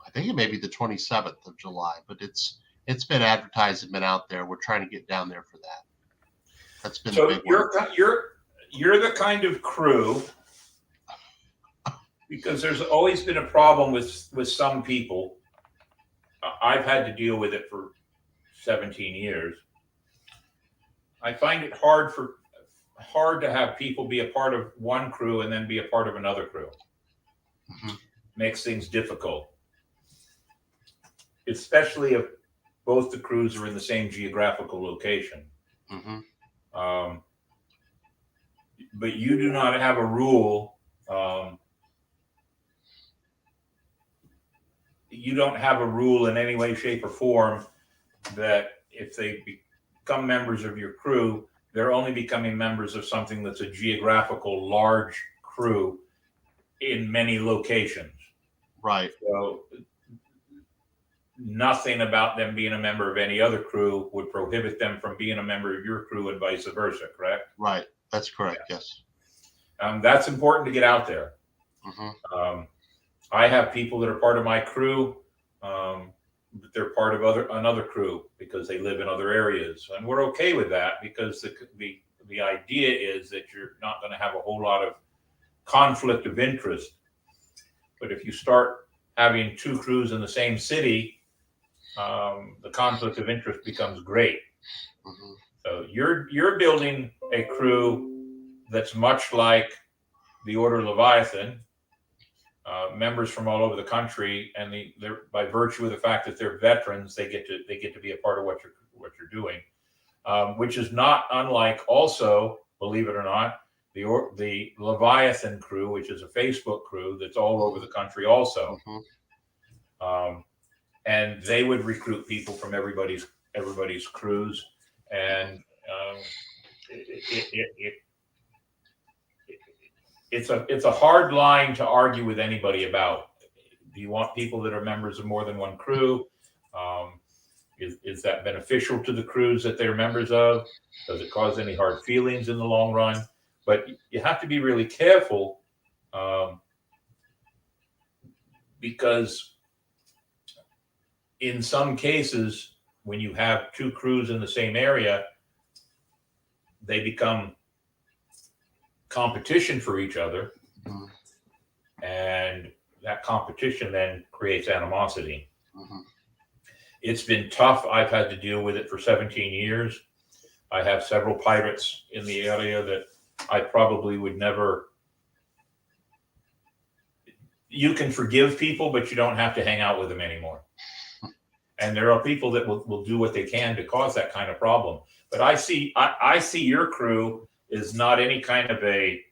S2: I think it may be the 27th of July, but it's been advertised and been out there. We're trying to get down there for that. That's been
S1: So
S2: the big one.
S1: you're the kind of crew, because there's always been a problem with some people. I've had to deal with it for 17 years. I find it hard to have people be a part of one crew and then be a part of another crew.
S2: Mm-hmm.
S1: Makes things difficult, especially if both the crews are in the same geographical location.
S2: Mm-hmm.
S1: But you do not have a rule. You don't have a rule in any way, shape, or form that if they become members of your crew, they're only becoming members of something that's a geographical large crew in many locations.
S2: Right.
S1: So nothing about them being a member of any other crew would prohibit them from being a member of your crew and vice versa, correct?
S2: Right. That's correct. Yeah. Yes.
S1: That's important to get out there.
S2: Mm-hmm.
S1: I have people that are part of my crew, but they're part of another crew because they live in other areas, and we're okay with that because the idea is that you're not going to have a whole lot of conflict of interest. But if you start having two crews in the same city, the conflict of interest becomes great.
S2: Mm-hmm.
S1: So you're building a crew that's much like the Order of Leviathan, members from all over the country, and they're by virtue of the fact that they're veterans, they get to be a part of what you're doing, which is not unlike also, believe it or not, the Leviathan crew, which is a Facebook crew that's all over the country also.
S2: Mm-hmm.
S1: And they would recruit people from everybody's crews, and it's a hard line to argue with anybody about. Do you want people that are members of more than one crew? Is that beneficial to the crews that they're members of? Does it cause any hard feelings in the long run? But you have to be really careful, because in some cases, when you have two crews in the same area, they become competition for each other. Mm-hmm. And that competition then creates animosity. Mm-hmm. It's been tough. I've had to deal with it for 17 years. I have several pirates in the area that I probably would never. You can forgive people, but you don't have to hang out with them anymore. And there are people that will do what they can to cause that kind of problem. But I see your crew is not any kind of a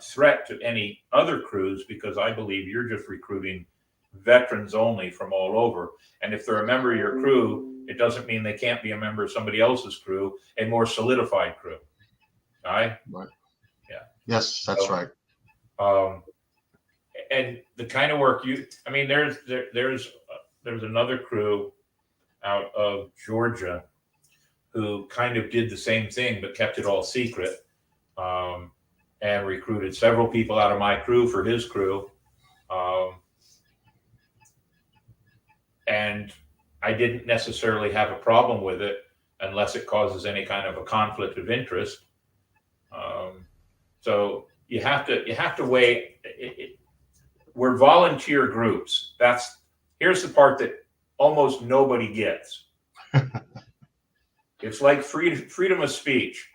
S1: threat to any other crews, because I believe you're just recruiting veterans only from all over. And if they're a member of your crew, it doesn't mean they can't be a member of somebody else's crew, a more solidified crew. All right?
S2: Right.
S1: Yeah.
S2: Yes, that's right.
S1: And the kind of work there's another crew. out of Georgia who kind of did the same thing but kept it all secret, and recruited several people out of my crew for his crew. And I didn't necessarily have a problem with it unless it causes any kind of a conflict of interest. So you have to weigh it. We're volunteer groups. Here's the part that almost nobody gets. It's like freedom of speech.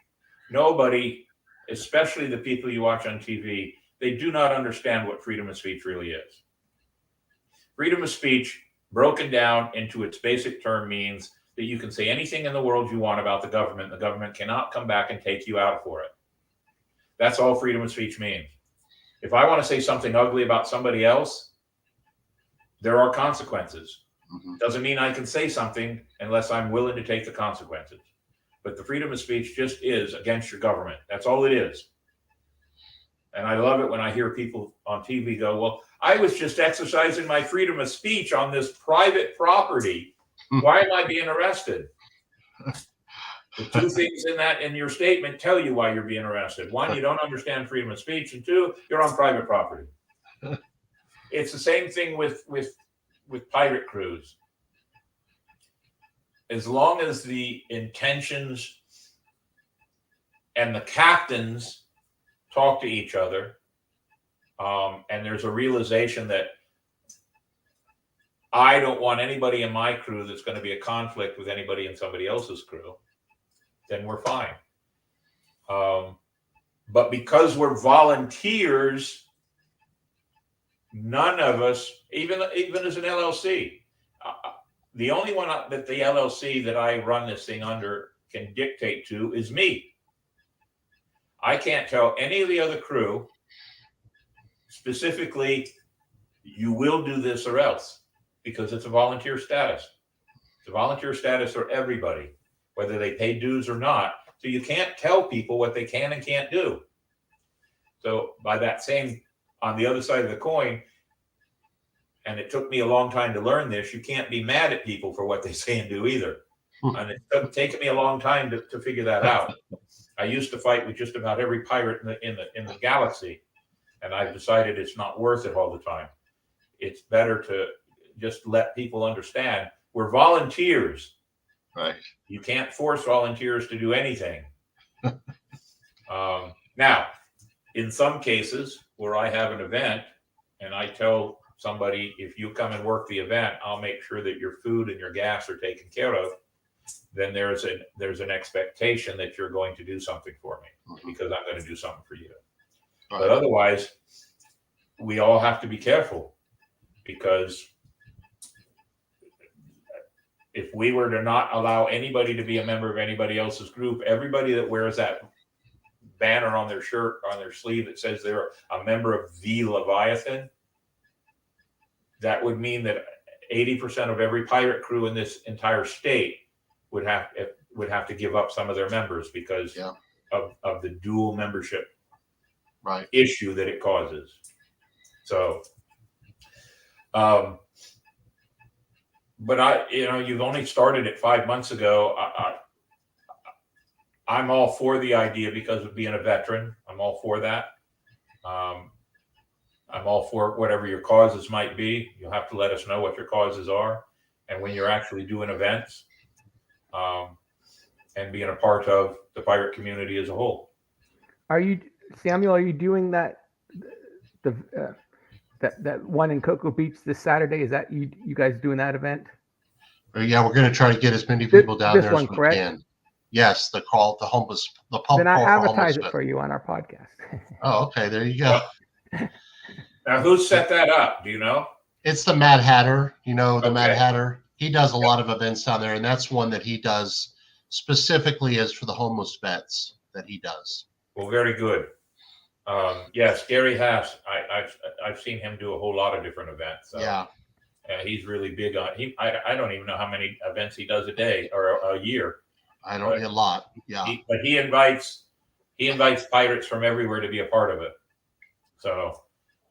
S1: Nobody, especially the people you watch on TV, they do not understand what freedom of speech really is. Freedom of speech, broken down into its basic term, means that you can say anything in the world you want about the government. The government cannot come back and take you out for it. That's all freedom of speech means. If I want to say something ugly about somebody else, there are consequences. Doesn't mean I can say something unless I'm willing to take the consequences. But the freedom of speech just is against your government. That's all it is. And I love it when I hear people on TV go, well, I was just exercising my freedom of speech on this private property. Why am I being arrested? The two things in your statement tell you why you're being arrested. One, you don't understand freedom of speech, and two, you're on private property. It's the same thing with pirate crews. As long as the intentions and the captains talk to each other, and there's a realization that I don't want anybody in my crew that's going to be a conflict with anybody in somebody else's crew, then we're fine. But because we're volunteers, none of us, even as an LLC, the only one that the LLC that I run this thing under can dictate to is me. I can't tell any of the other crew specifically, you will do this or else, because it's a volunteer status. It's a volunteer status for everybody, whether they pay dues or not. So you can't tell people what they can and can't do. So by that same, on the other side of the coin, and it took me a long time to learn this, you can't be mad at people for what they say and do either. And it's taken me a long time to figure that out. I used to fight with just about every pirate in the galaxy, and I've decided it's not worth it all the time. It's better to just let people understand we're volunteers.
S2: Right.
S1: You can't force volunteers to do anything. Now, in some cases where I have an event and I tell somebody, if you come and work the event, I'll make sure that your food and your gas are taken care of, then there's an expectation that you're going to do something for me because I'm going to do something for you. Right. But otherwise, we all have to be careful, because if we were to not allow anybody to be a member of anybody else's group, everybody that wears that banner on their shirt, on their sleeve that says they're a member of the Leviathan, that would mean that 80% of every pirate crew in this entire state would have to give up some of their members because of the dual membership issue that it causes. So, but you've only started it 5 months ago. I'm all for the idea because of being a veteran. I'm all for that. I'm all for whatever your causes might be. You'll have to let us know what your causes are, and when you're actually doing events, and being a part of the pirate community as a whole.
S4: Are you, Samuel? Are you doing that that one in Cocoa Beach this Saturday? Is that you guys doing that event?
S2: Yeah, we're going to try to get as many people down there as we
S4: correct?
S2: can. Yes, the homeless, the pump.
S4: Then I advertise it for you on our podcast.
S2: Oh, okay. There you go.
S1: Now, who set that up? Do you know?
S2: It's the Mad Hatter. You know, the Mad Hatter. He does a lot of events down there, and that's one that he does specifically as for the homeless vets that he does.
S1: Well, very good. Yes, Gary Haas. I've seen him do a whole lot of different events. So,
S2: yeah.
S1: He's really big on. I don't even know how many events he does a day or a year.
S2: I don't a lot. Yeah.
S1: But he invites pirates from everywhere to be a part of it. So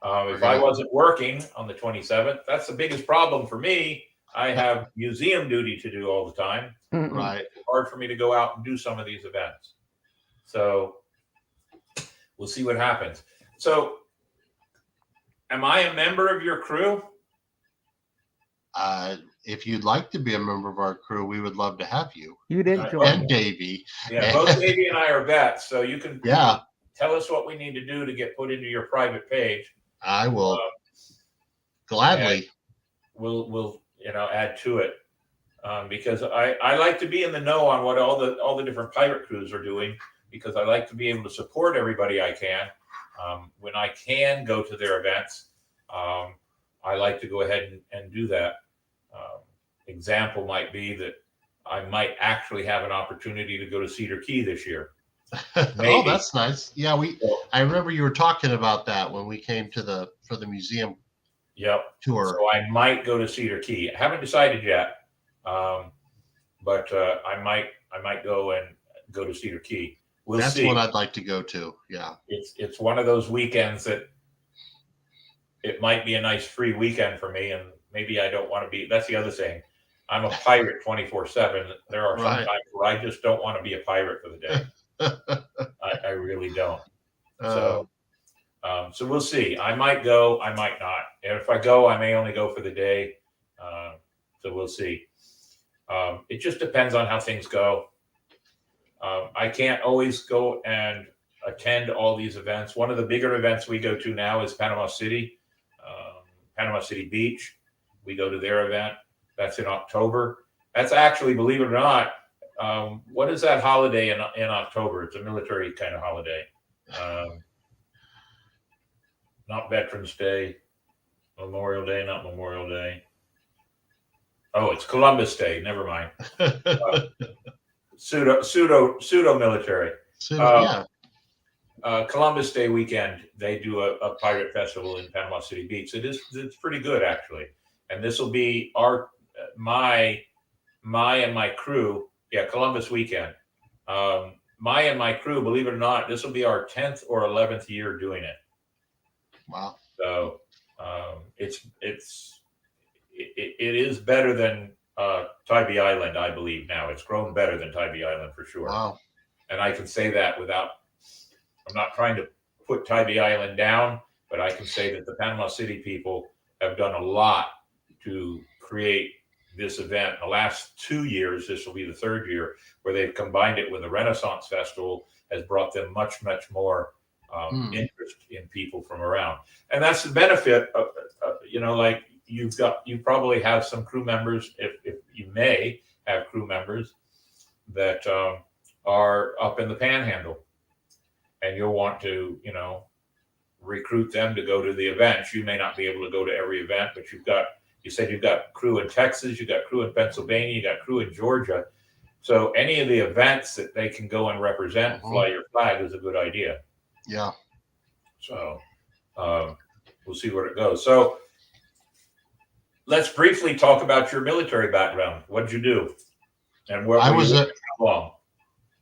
S1: if I wasn't working on the 27th, that's the biggest problem for me. I have museum duty to do all the time.
S2: Right.
S1: It's hard for me to go out and do some of these events. So we'll see what happens. So am I a member of your crew?
S2: If you'd like to be a member of our crew, we would love to have you.
S4: You didn't
S1: And
S4: join.
S2: And Davey.
S1: Yeah, both Davey and I are vets, so you can
S2: Yeah,
S1: tell us what we need to do to get put into your private page.
S2: I will gladly.
S1: We'll add to it, because I like to be in the know on what all the different pirate crews are doing, because I like to be able to support everybody I can. When I can go to their events, I like to go ahead and do that. Example might be that I might actually have an opportunity to go to Cedar Key this year.
S2: Oh,
S1: Maybe.
S2: that's nice. Yeah, I remember you were talking about that when we came for the museum
S1: Yep.
S2: tour.
S1: So I might go to Cedar Key. I haven't decided yet, but I might go to Cedar Key. We'll
S2: That's
S1: see.
S2: what I'd like to go to. Yeah.
S1: It's one of those weekends that it might be a nice free weekend for me, and maybe I don't want to be. That's the other thing. I'm a pirate 24/7. There are some
S2: Right.
S1: times where I just don't want to be a pirate for the day. I really don't. So we'll see. I might go. I might not. And if I go, I may only go for the day. So we'll see. It just depends on how things go. I can't always go and attend all these events. One of the bigger events we go to now is Panama City Beach. We go to their event. That's in October. That's actually, believe it or not, what is that holiday in October? It's a military kind of holiday. Not Veterans Day, Memorial Day, not Memorial Day. Oh, it's Columbus Day. Never mind. Pseudo military.
S2: Yeah.
S1: Columbus Day weekend, they do a pirate festival in Panama City Beach. It's pretty good actually, and this will be my and my crew. Yeah, Columbus weekend. My and my crew, believe it or not, this will be our 10th or 11th year doing it.
S2: Wow.
S1: So it is better than Tybee Island, I believe now. It's grown better than Tybee Island for sure.
S2: Wow.
S1: And I can say that I'm not trying to put Tybee Island down, but I can say that the Panama City people have done a lot to create this event. In the last 2 years, this will be the third year, where they've combined it with a Renaissance Festival, has brought them much, much more interest in people from around. And that's the benefit of, like you probably have some crew members, if you may have crew members that are up in the Panhandle, and you'll want to, recruit them to go to the events. You may not be able to go to every event, but you said you've got crew in Texas, you've got crew in Pennsylvania, you got crew in Georgia. So any of the events that they can go and represent, fly your flag, is a good idea.
S2: Yeah.
S1: So we'll see where it goes. So let's briefly talk about your military background. What did you do? And where were you? How long?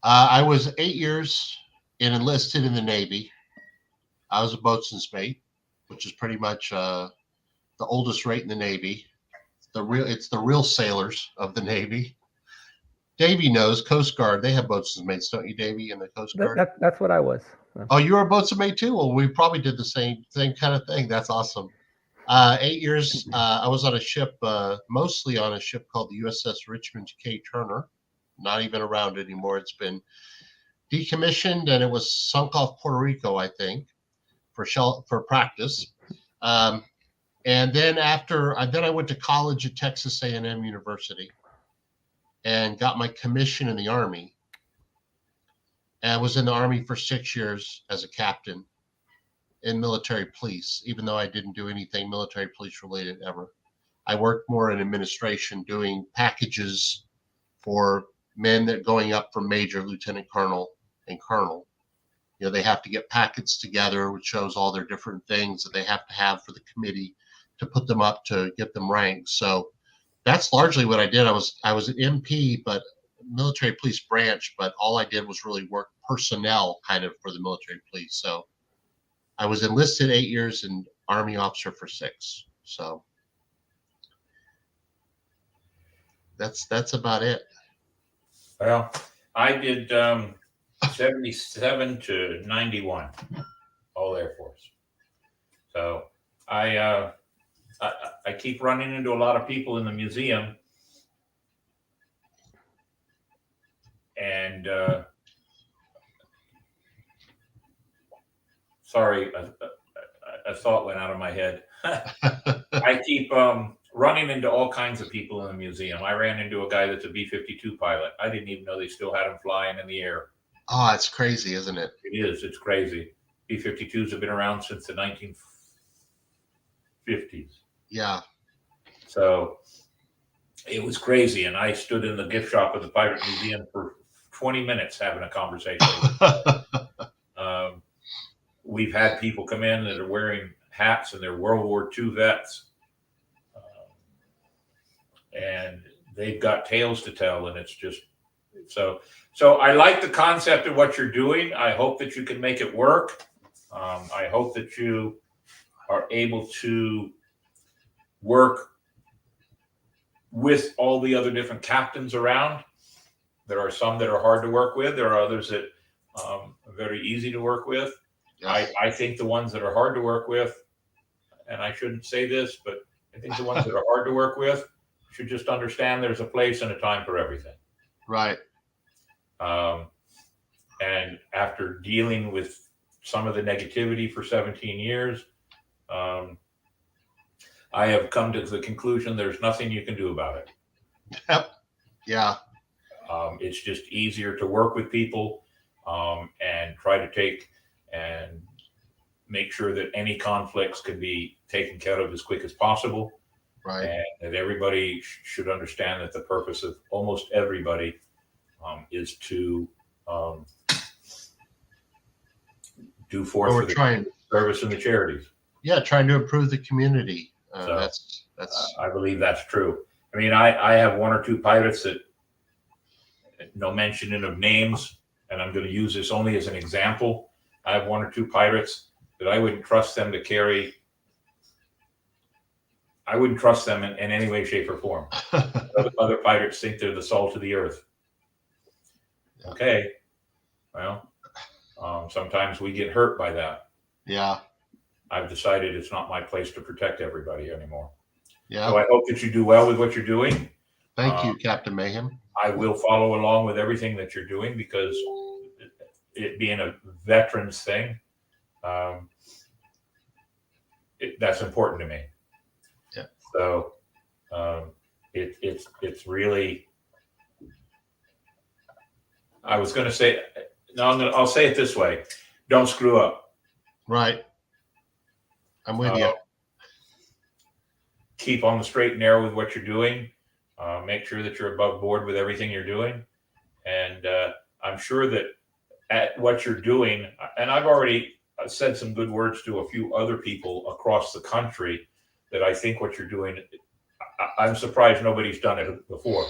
S2: I was 8 years enlisted in the Navy. I was a boatswain's mate, which is pretty much the oldest rate in the Navy. It's the real sailors of the Navy. Davey knows Coast Guard. They have boatswain's mates, don't you, Davey, in the Coast Guard?
S4: That's what I was.
S2: Oh, you were a boatswain mate too? Well, we probably did the same kind of thing. That's awesome. 8 years, I was on a ship, mostly on a ship called the USS Richmond K. Turner. Not even around anymore. It's been decommissioned, and it was sunk off Puerto Rico, I think, for practice. And then I went to college at Texas A&M University and got my commission in the Army. And I was in the Army for 6 years as a captain in military police, even though I didn't do anything military police related ever. I worked more in administration, doing packages for men that going up from major, lieutenant colonel, and colonel. They have to get packets together, which shows all their different things that they have to have for the committee to put them up to get them ranked. So that's largely what I did. I was an MP, but military police branch, but all I did was really work personnel kind of for the military police. So I was enlisted 8 years and Army officer for 6. So That's about it.
S1: Well, I did 77 to 91, all Air Force. So I keep running into a lot of people in the museum, and sorry, a thought went out of my head. I keep running into all kinds of people in the museum. I ran into a guy that's a B-52 pilot. I didn't even know they still had him flying in the air.
S2: Oh, it's crazy, isn't it?
S1: It is. It's crazy. B-52s have been around since the 1950s.
S2: Yeah.
S1: So it was crazy. And I stood in the gift shop of the Pirate Museum for 20 minutes having a conversation. We've had people come in that are wearing hats and they're World War II vets. And they've got tales to tell. And it's just so I like the concept of what you're doing. I hope that you can make it work. I hope that you are able to work with all the other different captains around. There are some that are hard to work with. There are others that are very easy to work with.
S2: Yes.
S1: I think the ones that are hard to work with, and I shouldn't say this, but I think the ones that are hard to work with should just understand there's a place and a time for everything.
S2: Right.
S1: And after dealing with some of the negativity for 17 years, I have come to the conclusion there's nothing you can do about it.
S2: Yep. Yeah.
S1: It's just easier to work with people and try to take and make sure that any conflicts can be taken care of as quick as possible.
S2: Right.
S1: And that everybody should understand that the purpose of almost everybody is to do forth
S2: Well,
S1: for
S2: we're
S1: the
S2: trying.
S1: service and the charities.
S2: Yeah, trying to improve the community.
S1: So,
S2: That's
S1: I believe that's true. I mean, I have one or two pilots that, no mentioning of names, and I'm going to use this only as an example. I have one or two pirates that I wouldn't trust them to carry. I wouldn't trust them in any way, shape, or form. Other pirates think they're the salt of the earth. Okay. Well, sometimes we get hurt by that.
S2: yeah.
S1: I've decided it's not my place to protect everybody anymore.
S2: Yeah.
S1: So I hope that you do well with what you're doing.
S2: Thank you, Captain Mayhem.
S1: I will follow along with everything that you're doing because it being a veterans thing, that's important to me.
S2: Yeah.
S1: So it's really. I was going to say no. I'll say it this way: don't screw up.
S2: Right. I'm with you.
S1: Keep on the straight and narrow with what you're doing. Make sure that you're above board with everything you're doing. And I'm sure that at what you're doing, and I've already said some good words to a few other people across the country that I think what you're doing, I'm surprised nobody's done it before.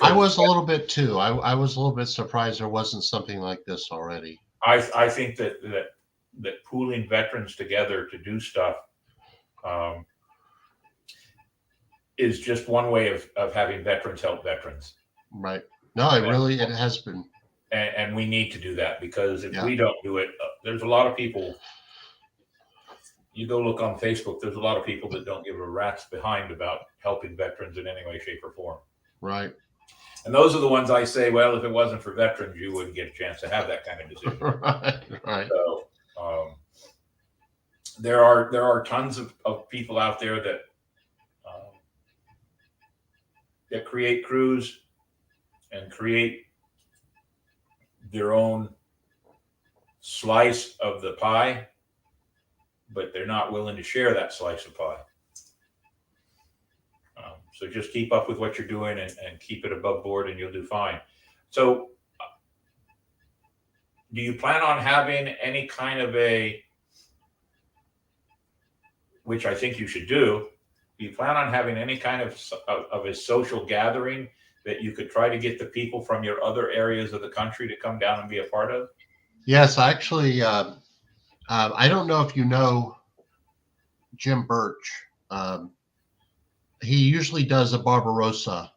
S2: I was a little bit too. I was a little bit surprised there wasn't something like this already.
S1: I think that pooling veterans together to do stuff is just one way of having veterans help veterans.
S2: Right. No, it has been.
S1: And we need to do that because if we don't do it, there's a lot of people. You go look on Facebook, there's a lot of people that don't give a rat's behind about helping veterans in any way, shape, or form.
S2: Right.
S1: And those are the ones I say, well, if it wasn't for veterans, you wouldn't get a chance to have that kind of decision.
S2: Right.
S1: So there are tons of people out there that create crews and create their own slice of the pie, but they're not willing to share that slice of pie. So just keep up with what you're doing and keep it above board and you'll do fine. So do you plan on having any kind of which I think you should do you plan on having any kind of a social gathering that you could try to get the people from your other areas of the country to come down and be a part of?
S2: Yes, actually, I don't know if you know Jim Birch. he usually does a Barbarossa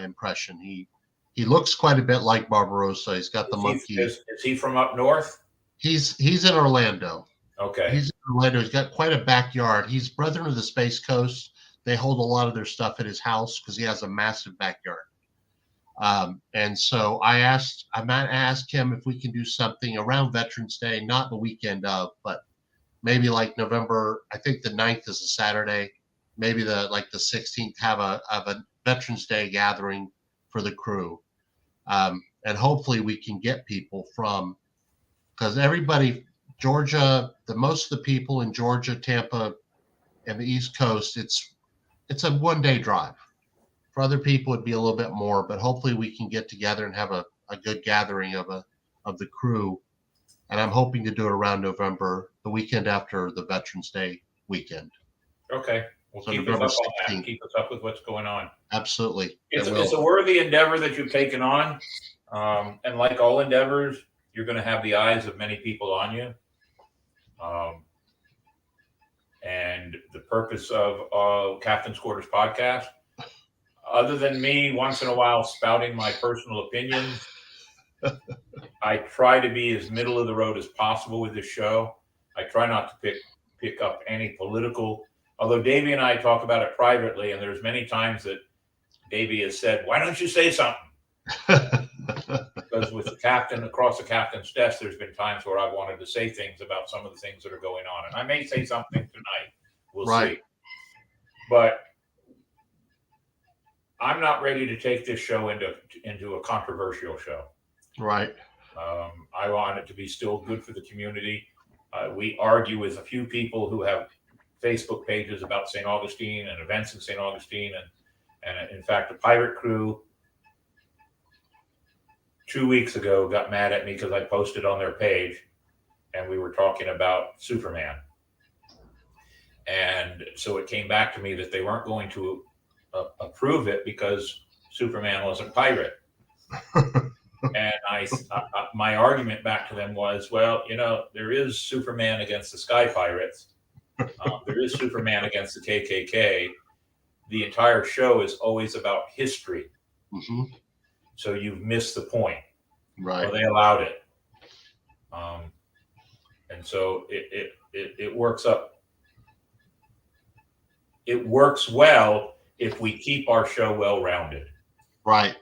S2: impression. He looks quite a bit like Barbarossa. He's got the monkey.
S1: Is he from up north?
S2: He's in Orlando.
S1: Okay.
S2: He's in Orlando. He's got quite a backyard. He's Brethren of the Space Coast. They hold a lot of their stuff at his house because he has a massive backyard. And so I might ask him if we can do something around Veterans Day, not the weekend of, but maybe like November. I think the 9th is a Saturday. Maybe the 16th have a Veterans Day gathering for the crew, and hopefully we can get people from, because everybody, Georgia, most of the people in Georgia, Tampa, and the East Coast, it's a 1-day drive. For other people, it'd be a little bit more, but hopefully we can get together and have a good gathering of the crew. And I'm hoping to do it around November, the weekend after the Veterans Day weekend.
S1: Okay. Well,
S2: So
S1: keep us
S2: November
S1: up on that.
S2: 16th.
S1: Keep us up with what's going on.
S2: Absolutely.
S1: It's a worthy endeavor that you've taken on. And like all endeavors, you're going to have the eyes of many people on you. And the purpose of Captain's Quarters podcast, other than me once in a while spouting my personal opinions, I try to be as middle of the road as possible with this show. I try not to pick up any political, although Davey and I talk about it privately, and there's many times that Davey has said, "Why don't you say something?" Because with the captain, across the captain's desk, there's been times where I've wanted to say things about some of the things that are going on. And I may say something tonight. We'll see. But I'm not ready to take this show into a controversial show.
S2: Right.
S1: I want it to be still good for the community. We argue with a few people who have Facebook pages about St. Augustine and events in St. Augustine. And in fact, the pirate crew 2 weeks ago got mad at me because I posted on their page and we were talking about Superman. And so it came back to me that they weren't going to approve it because Superman was a pirate. And my argument back to them was, well, there is Superman against the Sky Pirates. There is Superman against the KKK. The entire show is always about history.
S2: Mm-hmm.
S1: So you've missed the point.
S2: Right.
S1: Well, they allowed it. And so it works up. It works well if we keep our show well-rounded.
S2: Right.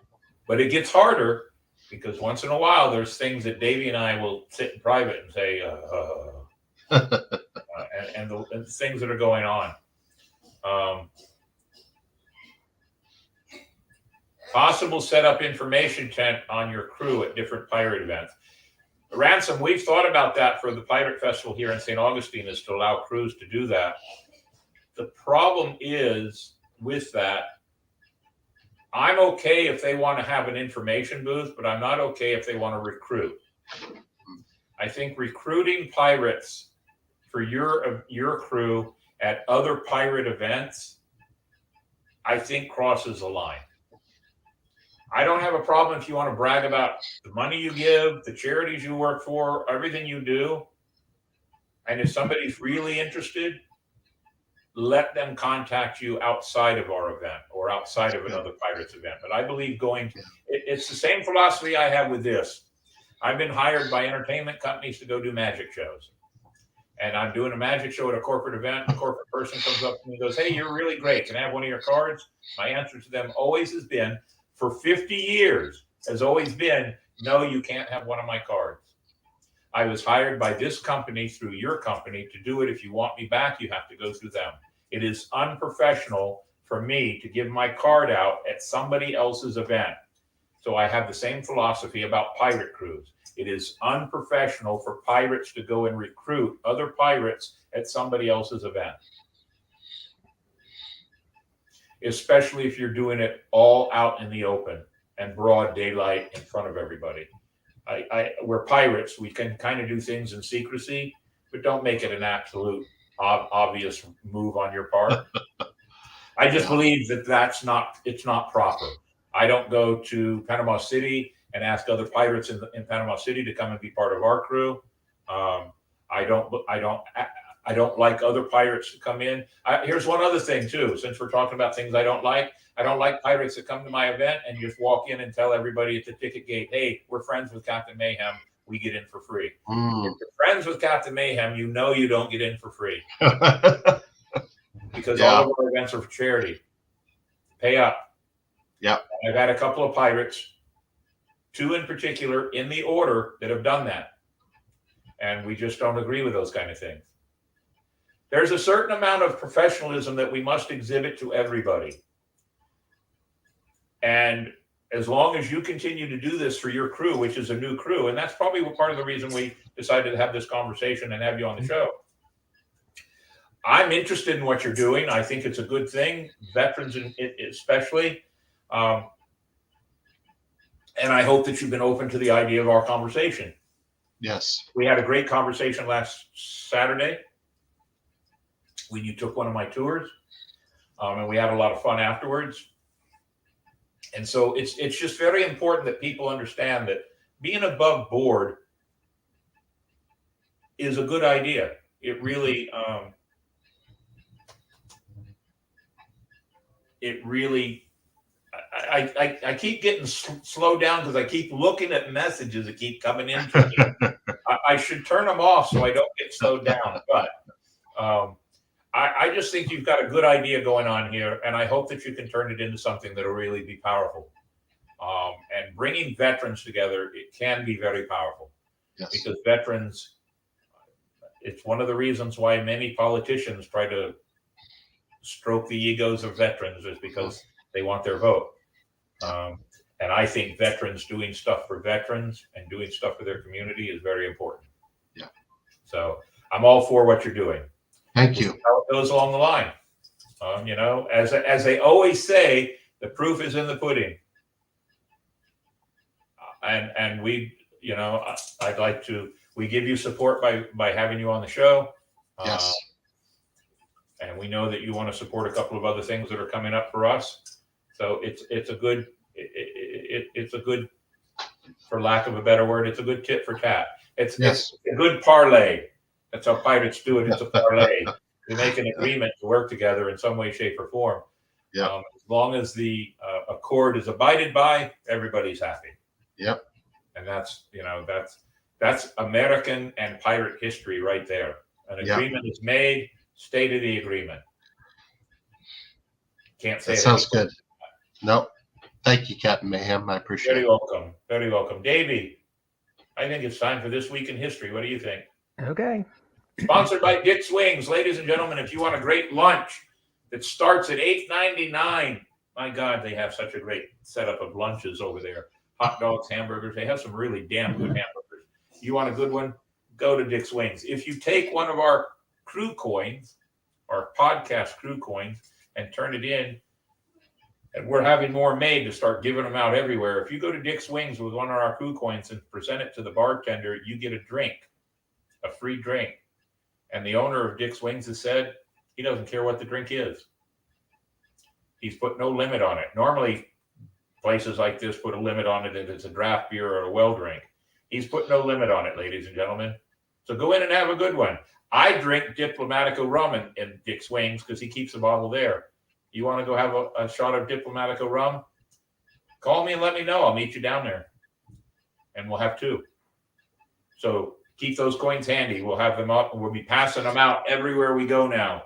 S1: But it gets harder because once in a while there's things that Davey and I will sit in private and say, and the things that are going on. Possible setup information tent on your crew at different pirate events. Ransom, we've thought about that for the Pirate Festival here in St. Augustine, is to allow crews to do that. The problem is with that, I'm okay if they want to have an information booth, but I'm not okay if they want to recruit. I think recruiting pirates for your crew at other pirate events, I think crosses the line. I don't have a problem if you want to brag about the money you give, the charities you work for, everything you do. And if somebody's really interested, let them contact you outside of our event or outside of another Pirates event. But I believe it's the same philosophy I have with this. I've been hired by entertainment companies to go do magic shows. And I'm doing a magic show at a corporate event. A corporate person comes up to me and goes, "Hey, you're really great. Can I have one of your cards?" My answer to them always has been, for 50 years, has always been, "No, you can't have one of my cards. I was hired by this company through your company to do it. If you want me back, you have to go through them. It is unprofessional for me to give my card out at somebody else's event." So I have the same philosophy about pirate crews. It is unprofessional for pirates to go and recruit other pirates at somebody else's event, especially if you're doing it all out in the open and broad daylight in front of everybody. We're pirates. We can kind of do things in secrecy, but don't make it an absolute obvious move on your part. I just believe that it's not proper. I don't go to Panama City and ask other pirates in Panama City to come and be part of our crew. I don't I don't like other pirates to come in. Here's one other thing too, since we're talking about things I don't like pirates that come to my event and just walk in and tell everybody at the ticket gate, hey, we're friends with Captain Mayhem. We get in for free. If you're friends with Captain Mayhem, you know you don't get in for free. Because all of our events are for charity. Pay up.
S2: Yep.
S1: I've had a couple of pirates, 2 in particular, in the order that have done that. And we just don't agree with those kind of things. There's a certain amount of professionalism that we must exhibit to everybody. And as long as you continue to do this for your crew, which is a new crew, and that's probably part of the reason we decided to have this conversation and have you on the show. I'm interested in what you're doing. I think it's a good thing, veterans especially. And I hope that you've been open to the idea of our conversation.
S2: Yes.
S1: We had a great conversation last Saturday when you took one of my tours, and we had a lot of fun afterwards. And so it's just very important that people understand that being above board is a good idea. It really, I keep getting slowed down because I keep looking at messages that keep coming in to me. I should turn them off so I don't get slowed down. But I just think you've got a good idea going on here, and I hope that you can turn it into something that will really be powerful. And bringing veterans together, it can be very powerful.
S2: Yes.
S1: Because veterans, it's one of the reasons why many politicians try to stroke the egos of veterans is because they want their vote. And I think veterans doing stuff for veterans and doing stuff for their community is very important.
S2: Yeah.
S1: So I'm all for what you're doing.
S2: Thank you.
S1: How it goes along the line. You know, as they always say, the proof is in the pudding. And we, you know, I'd like to, we give you support by having you on the show.
S2: Yes.
S1: And we know that you want to support a couple of other things that are coming up for us. So it's a good, for lack of a better word, it's a good tit for tat. It's a good parlay. That's how pirates do it. It's a parlay. We make an agreement to work together in some way, shape, or form.
S2: Yeah.
S1: As long as the accord is abided by, everybody's happy.
S2: Yep.
S1: And that's, you know, that's American and pirate history right there. An agreement is made, state of the agreement. Can't say
S2: that
S1: it.
S2: Sounds good. No, thank you, Captain Mayhem. I appreciate
S1: Very
S2: it.
S1: welcome. Very welcome. Davey, I think it's time for This Week in History. What do you think?
S4: Okay.
S1: Sponsored by Dick's Wings. Ladies and gentlemen, if you want a great lunch that starts at $8.99, my God, they have such a great setup of lunches over there. Hot dogs, hamburgers. They have some really damn good hamburgers. You want a good one? Go to Dick's Wings. If you take one of our crew coins, our podcast crew coins, and turn it in, and we're having more made to start giving them out everywhere. If you go to Dick's Wings with one of our crew coins and present it to the bartender, you get a drink, a free drink. And the owner of Dick's Wings has said he doesn't care what the drink is. He's put no limit on it. Normally, places like this put a limit on it if it's a draft beer or a well drink. He's put no limit on it, ladies and gentlemen. So go in and have a good one. I drink Diplomatico rum in Dick's Wings because he keeps the bottle there. You want to go have a shot of Diplomatico rum? Call me and let me know. I'll meet you down there. And we'll have 2. So keep those coins handy. We'll have them up and we'll be passing them out everywhere we go now.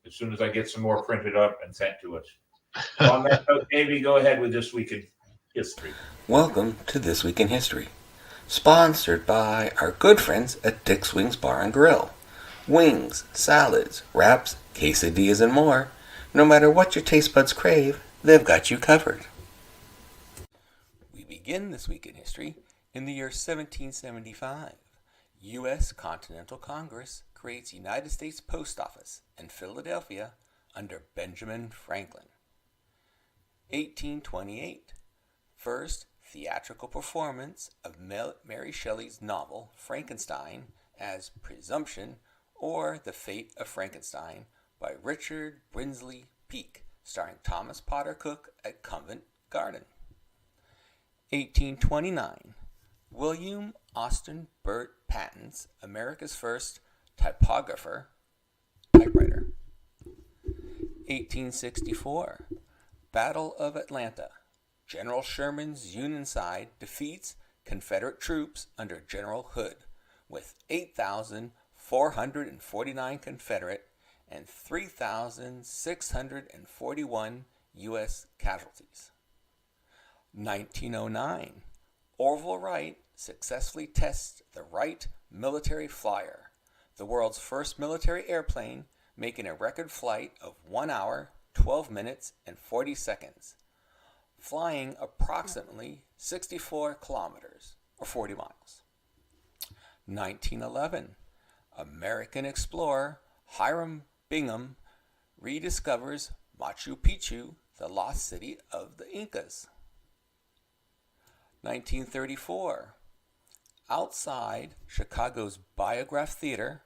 S1: As soon as I get some more printed up and sent to us. On that note, Davey, go ahead with This Week in History.
S5: Welcome to This Week in History, sponsored by our good friends at Dick's Wings Bar and Grill. Wings, salads, wraps, quesadillas, and more. No matter what your taste buds crave, they've got you covered. We begin This Week in History in the year 1775. U.S. Continental Congress creates United States Post Office in Philadelphia under Benjamin Franklin. 1828. First theatrical performance of Mary Shelley's novel Frankenstein as Presumption or The Fate of Frankenstein by Richard Brinsley Peake, starring Thomas Potter Cook at Covent Garden. 1829. William Austin Burt Patents, America's first typographer, 1864, Battle of Atlanta. General Sherman's Union side defeats Confederate troops under General Hood with 8,449 Confederate and 3,641 U.S. casualties. 1909, Orville Wright successfully tests the Wright Military Flyer, the world's first military airplane, making a record flight of 1 hour, 12 minutes, and 40 seconds, flying approximately 64 kilometers or 40 miles. 1911, American explorer Hiram Bingham rediscovers Machu Picchu, the lost city of the Incas. 1934, outside Chicago's Biograph Theater,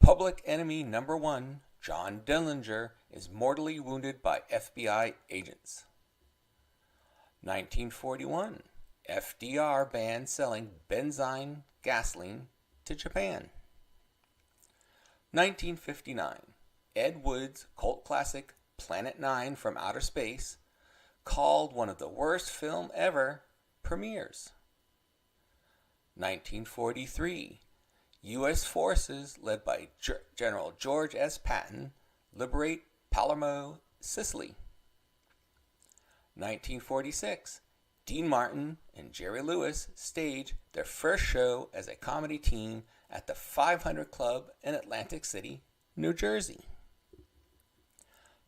S5: Public Enemy Number 1, John Dillinger, is mortally wounded by FBI agents. 1941, FDR banned selling benzene gasoline to Japan. 1959, Ed Wood's cult classic Planet Nine from Outer Space, called one of the worst film ever, premieres. 1943, U.S. forces led by General George S. Patton liberate Palermo, Sicily. 1946, Dean Martin and Jerry Lewis stage their first show as a comedy team at the 500 Club in Atlantic City, New Jersey.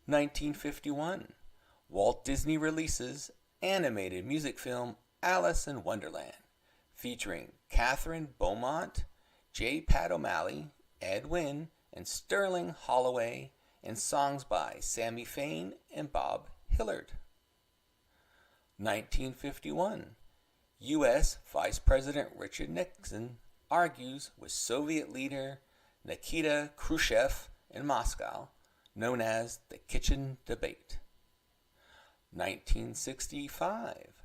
S5: 1951, Walt Disney releases animated music film Alice in Wonderland, featuring Catherine Beaumont, J. Pat O'Malley, Ed Wynn, and Sterling Holloway, and songs by Sammy Fain and Bob Hillard. 1951, U.S. Vice President Richard Nixon argues with Soviet leader Nikita Khrushchev in Moscow, known as the Kitchen Debate. 1965,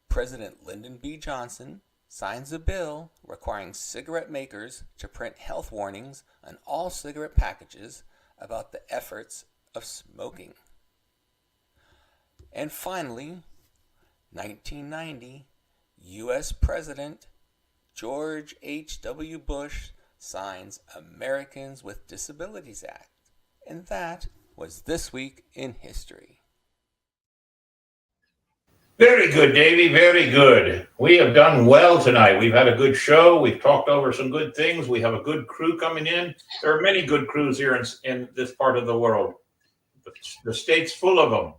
S5: President Lyndon B. Johnson signs a bill requiring cigarette makers to print health warnings on all cigarette packages about the efforts of smoking. And finally, 1990, U.S. President George H.W. Bush signs Americans with Disabilities Act. And that was This Week in History.
S1: Very good, Davey. Very good. We have done well tonight. We've had a good show. We've talked over some good things. We have a good crew coming in. There are many good crews here in this part of the world. The state's full of them.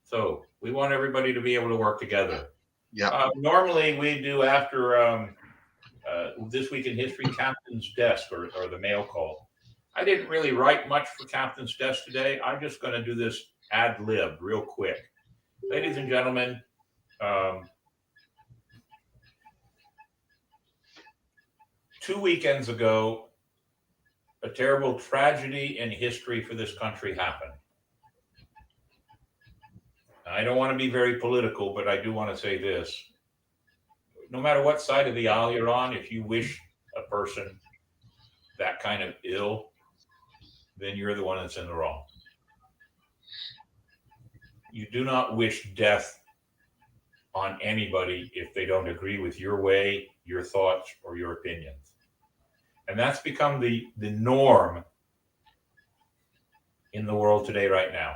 S1: So we want everybody to be able to work together.
S2: Yeah.
S1: Normally we do after This Week in History, Captain's Desk or the mail call. I didn't really write much for Captain's Desk today. I'm just going to do this ad lib real quick. Ladies and gentlemen, 2 weekends ago, a terrible tragedy in history for this country happened. I don't want to be very political, but I do want to say this. No matter what side of the aisle you're on, if you wish a person that kind of ill, then you're the one that's in the wrong. You do not wish death on anybody if they don't agree with your way, your thoughts, or your opinions. And that's become the norm in the world today right now.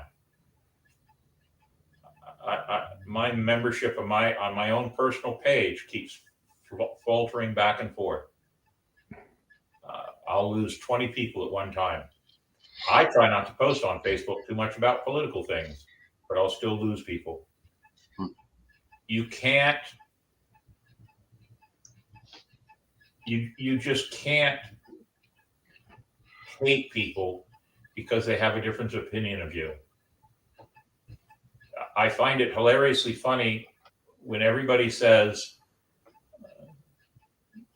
S1: My membership on my own personal page keeps faltering back and forth. I'll lose 20 people at one time. I try not to post on Facebook too much about political things, but I'll still lose people. You can't, you just can't hate people because they have a different opinion of you. I find it hilariously funny when everybody says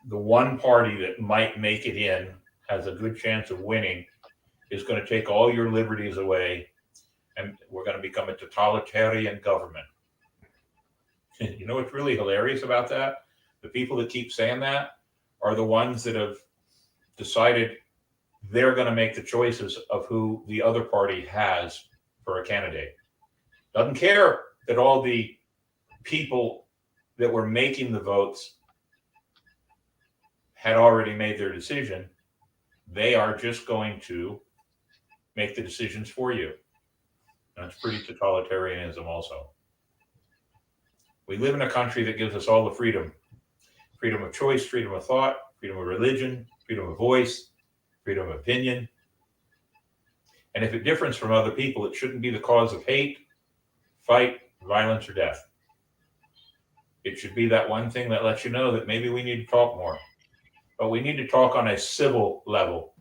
S1: the one party that might make it in has a good chance of winning is going to take all your liberties away and we're going to become a totalitarian government. You know what's really hilarious about that? The people that keep saying that are the ones that have decided they're going to make the choices of who the other party has for a candidate. Doesn't care that all the people that were making the votes had already made their decision. They are just going to make the decisions for you. That's pretty totalitarianism also. We live in a country that gives us all the freedom of choice, freedom of thought, freedom of religion, freedom of voice, freedom of opinion. And if it differs from other people, it shouldn't be the cause of hate, fight, violence, or death. It should be that one thing that lets you know that maybe we need to talk more. But we need to talk on a civil level,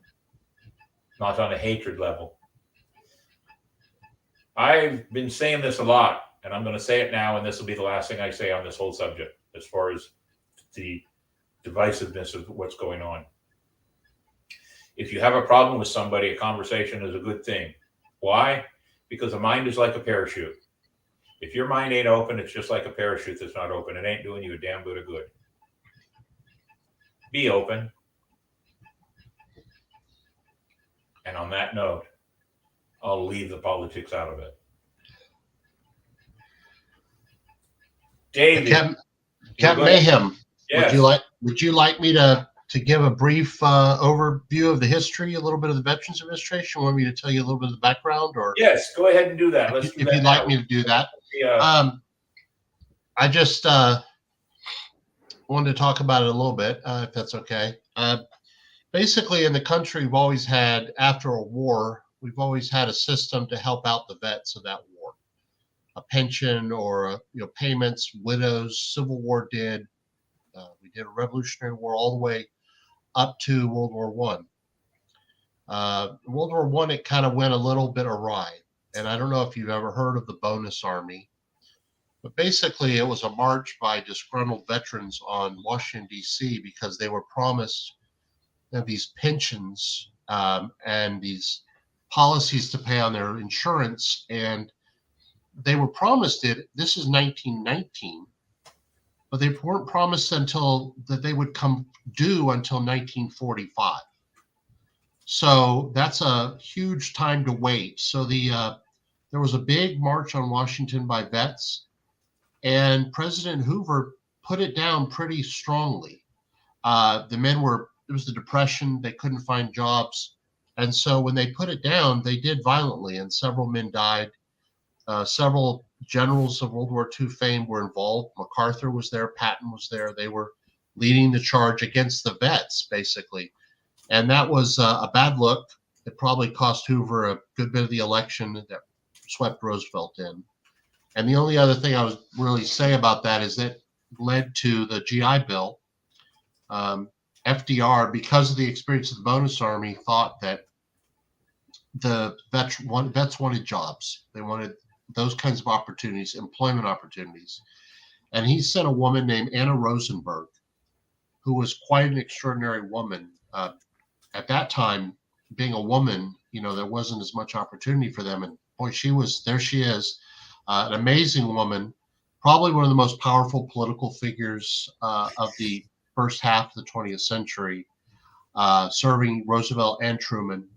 S1: not on a hatred level. I've been saying this a lot, and I'm going to say it now, and this will be the last thing I say on this whole subject as far as the divisiveness of what's going on. If you have a problem with somebody, a conversation is a good thing. Why? Because a mind is like a parachute. If your mind ain't open, it's just like a parachute that's not open. It ain't doing you a damn bit of good. Be open. And on that note, I'll leave the politics out of it. David.
S2: Captain Mayhem,
S1: Yes.
S2: would you like me to give a brief overview of the history, a little bit of the Veterans Administration? Want me to tell you a little bit of the background, or
S1: Yes, go ahead and do that.
S2: if you'd like me to do that. I just wanted to talk about it a little bit, if that's okay. Basically, in the country, we've always had, after a war, we've always had a system to help out the vets of that war, a pension or payments. Widows, Civil War did. We did a Revolutionary War all the way up to World War One. World War One, it kind of went a little bit awry, and I don't know if you've ever heard of the Bonus Army, but basically it was a march by disgruntled veterans on Washington, D.C. because they were promised these pensions and these policies to pay on their insurance, and they were promised it. This is 1919, but they weren't promised until that they would come due until 1945. So that's a huge time to wait. So there was a big march on Washington by vets, and President Hoover put it down pretty strongly. The men it was the Depression, they couldn't find jobs. And so when they put it down, they did violently, and several men died. Several generals of World War II fame were involved. MacArthur was there, Patton was there. They were leading the charge against the vets, basically. And that was a bad look. It probably cost Hoover a good bit of the election that swept Roosevelt in. And the only other thing I would really say about that is that led to the GI Bill. FDR, because of the experience of the Bonus Army, thought that the vets wanted jobs. They wanted those kinds of opportunities, employment opportunities. And he sent a woman named Anna Rosenberg, who was quite an extraordinary woman. At that time, being a woman, there wasn't as much opportunity for them. And boy, there she is, an amazing woman, probably one of the most powerful political figures of the first half of the 20th century, serving Roosevelt and Truman.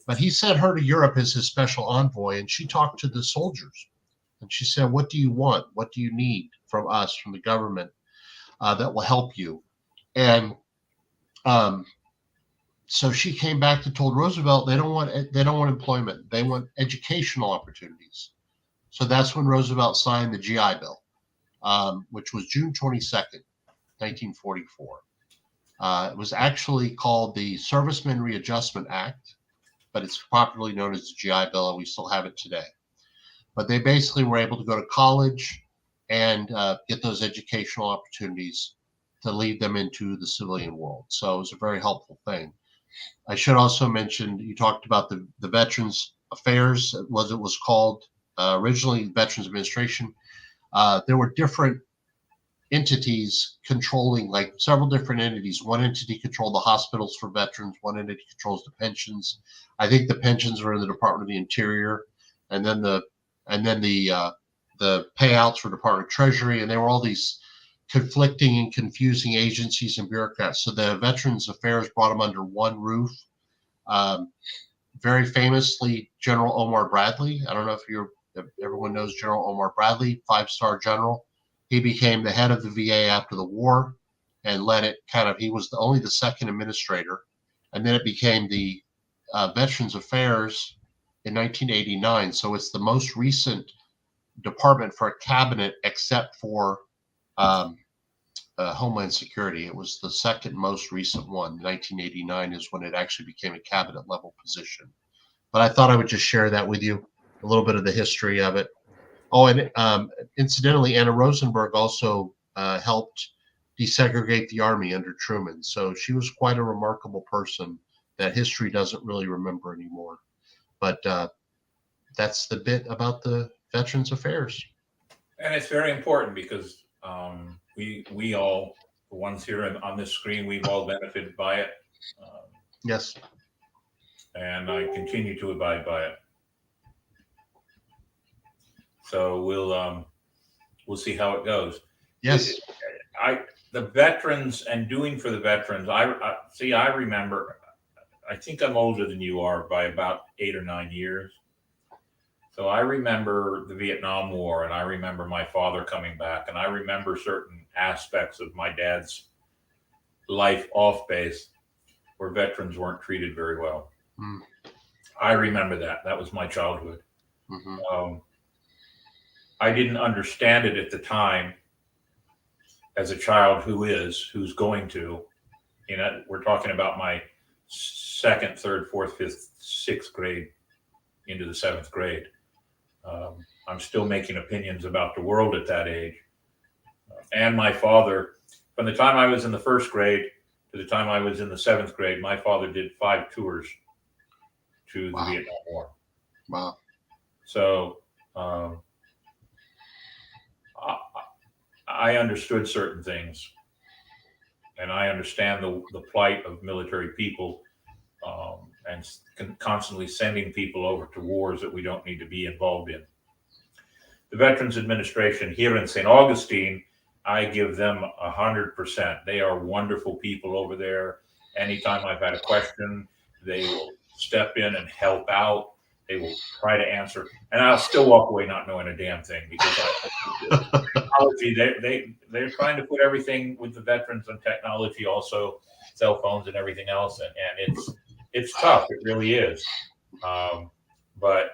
S2: But he sent her to Europe as his special envoy, and she talked to the soldiers. And she said, what do you want? What do you need from us, from the government, that will help you? And so she came back and told Roosevelt they don't want employment. They want educational opportunities. So that's when Roosevelt signed the GI Bill, which was June 22nd, 1944. It was actually called the Servicemen Readjustment Act, but it's popularly known as the GI Bill, and we still have it today. But they basically were able to go to college and get those educational opportunities to lead them into the civilian world. So it was a very helpful thing. I should also mention, you talked about the Veterans Affairs, it was called originally Veterans Administration. There were different entities controlling, like several different entities. One entity controlled the hospitals for veterans. One entity controls the pensions. I think the pensions are in the Department of the Interior, and then the payouts for Department of Treasury, and there were all these conflicting and confusing agencies and bureaucrats. So the Veterans Affairs brought them under one roof. Very famously, General Omar Bradley. I don't know if everyone knows General Omar Bradley, 5-star general. He became the head of the VA after the war and led it he was only the second administrator. And then it became the Veterans Affairs in 1989. So it's the most recent department for a cabinet except for Homeland Security. It was the second most recent one. 1989 is when it actually became a cabinet level position. But I thought I would just share that with you, a little bit of the history of it. Oh, and incidentally, Anna Rosenberg also helped desegregate the Army under Truman. So she was quite a remarkable person that history doesn't really remember anymore. But that's the bit about the Veterans Affairs.
S1: And it's very important because we all, the ones here on this screen, we've all benefited by it.
S2: Yes.
S1: And I continue to abide by it. So we'll see how it goes.
S2: Yes.
S1: The veterans and doing for the veterans. I remember. I think I'm older than you are by about 8 or 9 years. So I remember the Vietnam War, and I remember my father coming back, and I remember certain aspects of my dad's life off base where veterans weren't treated very well.
S2: Mm.
S1: I remember that. That was my childhood.
S2: Mm-hmm.
S1: I didn't understand it at the time as a child who's going to, we're talking about my 2nd, 3rd, 4th, 5th, 6th grade into the 7th grade. I'm still making opinions about the world at that age. And my father, from the time I was in the 1st grade to the time I was in the 7th grade, my father did 5 tours to the Vietnam War.
S2: Wow.
S1: So I understood certain things, and I understand the plight of military people, and constantly sending people over to wars that we don't need to be involved in. The Veterans Administration here in St. Augustine, I give them 100%. They are wonderful people over there. Anytime I've had a question, they will step in and help out. They will try to answer, and I'll still walk away not knowing a damn thing because technology. They're trying to put everything with the veterans and technology, also cell phones and everything else, and it's tough. It really is. But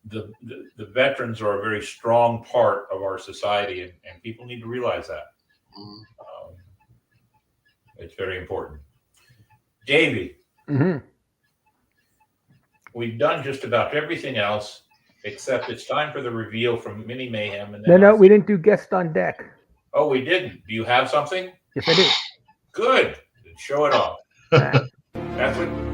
S1: the veterans are a very strong part of our society, and people need to realize that. It's very important. Davey.
S4: Mm-hmm.
S1: We've done just about everything else, except it's time for the reveal from Mini Mayhem. And
S4: No, we didn't do guest on deck.
S1: Oh, we didn't. Do you have something?
S4: Yes, I do.
S1: Good. Then show it off. That's what.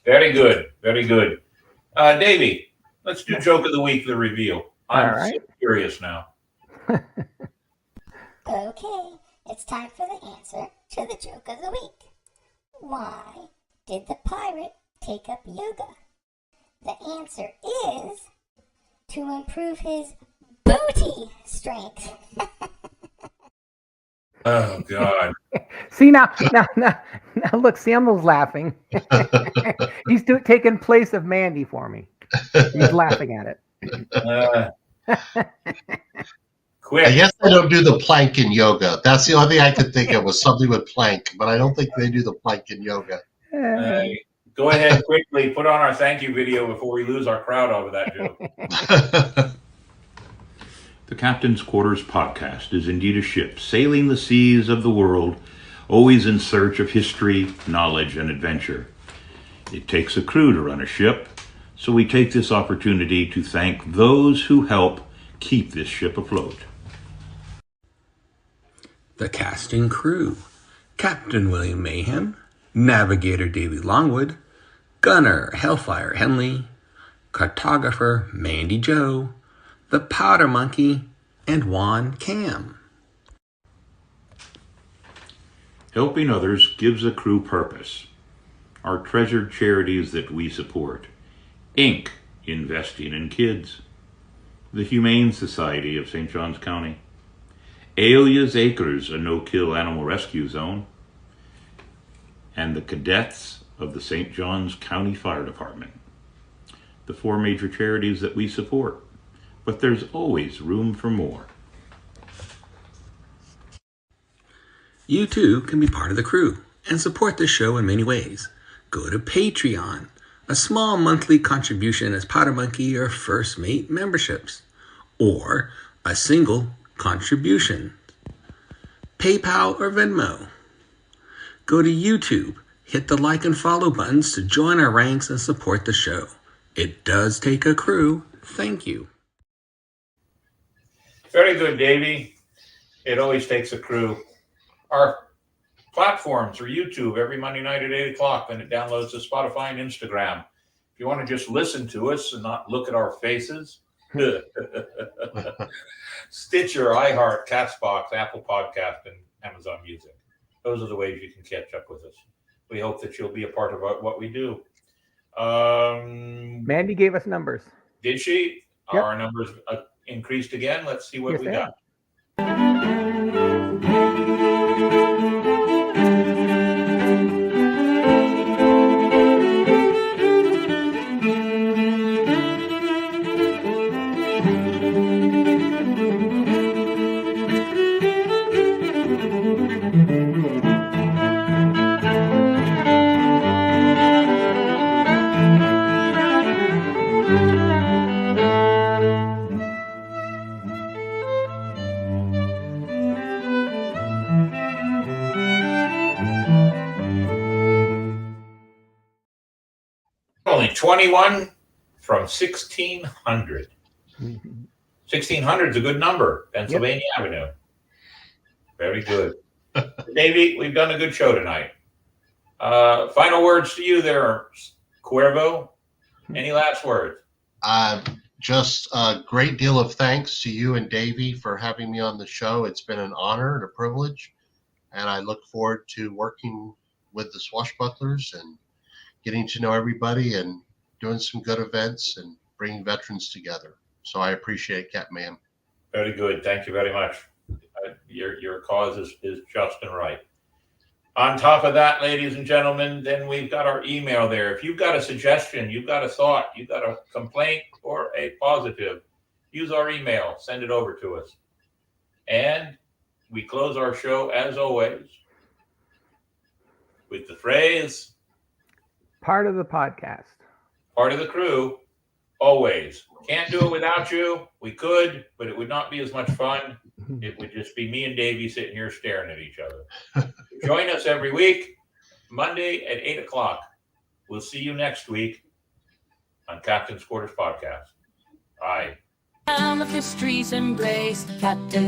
S1: Very good. Very good. Davey, let's do joke of the week, the reveal. I'm so curious now.
S3: Okay, it's time for the answer to the joke of the week. Why did the pirate take up yoga? The answer is to improve his booty strength.
S1: Oh, God.
S4: See, now, look, Samuel's laughing. He's taking place of Mandy for me. He's laughing at it.
S1: Quick.
S2: I guess they don't do the plank in yoga. That's the only thing I could think of was something with plank, but I don't think they do the plank in yoga.
S1: Go ahead quickly. Put on our thank you video before we lose our crowd over that joke.
S6: The Captain's Quarters podcast is indeed a ship sailing the seas of the world, always in search of history, knowledge, and adventure. It takes a crew to run a ship, so we take this opportunity to thank those who help keep this ship afloat.
S5: The casting crew: Captain William Mayhem, Navigator Davy Longwood, Gunner Hellfire Henley, Cartographer Mandy Joe, the Powder Monkey, and Juan Cam.
S6: Helping others gives a crew purpose. Our treasured charities that we support: Inc., investing in kids; the Humane Society of St. Johns County; Aelia's Acres, a no-kill animal rescue zone; and the Cadets of the St. Johns County Fire Department. The 4 major charities that we support, but there's always room for more.
S5: You too can be part of the crew and support the show in many ways. Go to Patreon. A small monthly contribution as Powder Monkey or First Mate memberships, or a single contribution. PayPal or Venmo. Go to YouTube. Hit the like and follow buttons to join our ranks and support the show. It does take a crew. Thank you.
S1: Very good, Davey. It always takes a crew. Our platforms are YouTube every Monday night at 8 o'clock, and it downloads to Spotify and Instagram. If you want to just listen to us and not look at our faces, Stitcher, iHeart, Castbox, Apple Podcast, and Amazon Music. Those are the ways you can catch up with us. We hope that you'll be a part of what we do.
S4: Mandy gave us numbers.
S1: Did she?
S4: Yep.
S1: Our numbers increased again. Let's see what
S4: Yes,
S1: we
S4: they
S1: got. Only 21 from 1,600. 1,600 is a good number. Pennsylvania Avenue. Very good. Davey, we've done a good show tonight. Final words to you there, Cuervo. Any last words?
S2: Just a great deal of thanks to you and Davey for having me on the show. It's been an honor and a privilege, and I look forward to working with the Swashbucklers and getting to know everybody and doing some good events and bringing veterans together. So I appreciate it, Captain Ma'am.
S1: Very good. Thank you very much. Your cause is just and right. On top of that, ladies and gentlemen, then we've got our email there. If you've got a suggestion, you've got a thought, you've got a complaint or a positive, use our email. Send it over to us. And we close our show, as always, with the phrase,
S4: Part of the podcast.
S1: part of the crew, always. Can't do it without you. We could, but it would not be as much fun. It would just be me and Davey sitting here staring at each other. Join us every week, Monday at 8 o'clock. We'll see you next week on Captain's Quarters Podcast. Bye.
S7: Time of history's embrace, Captain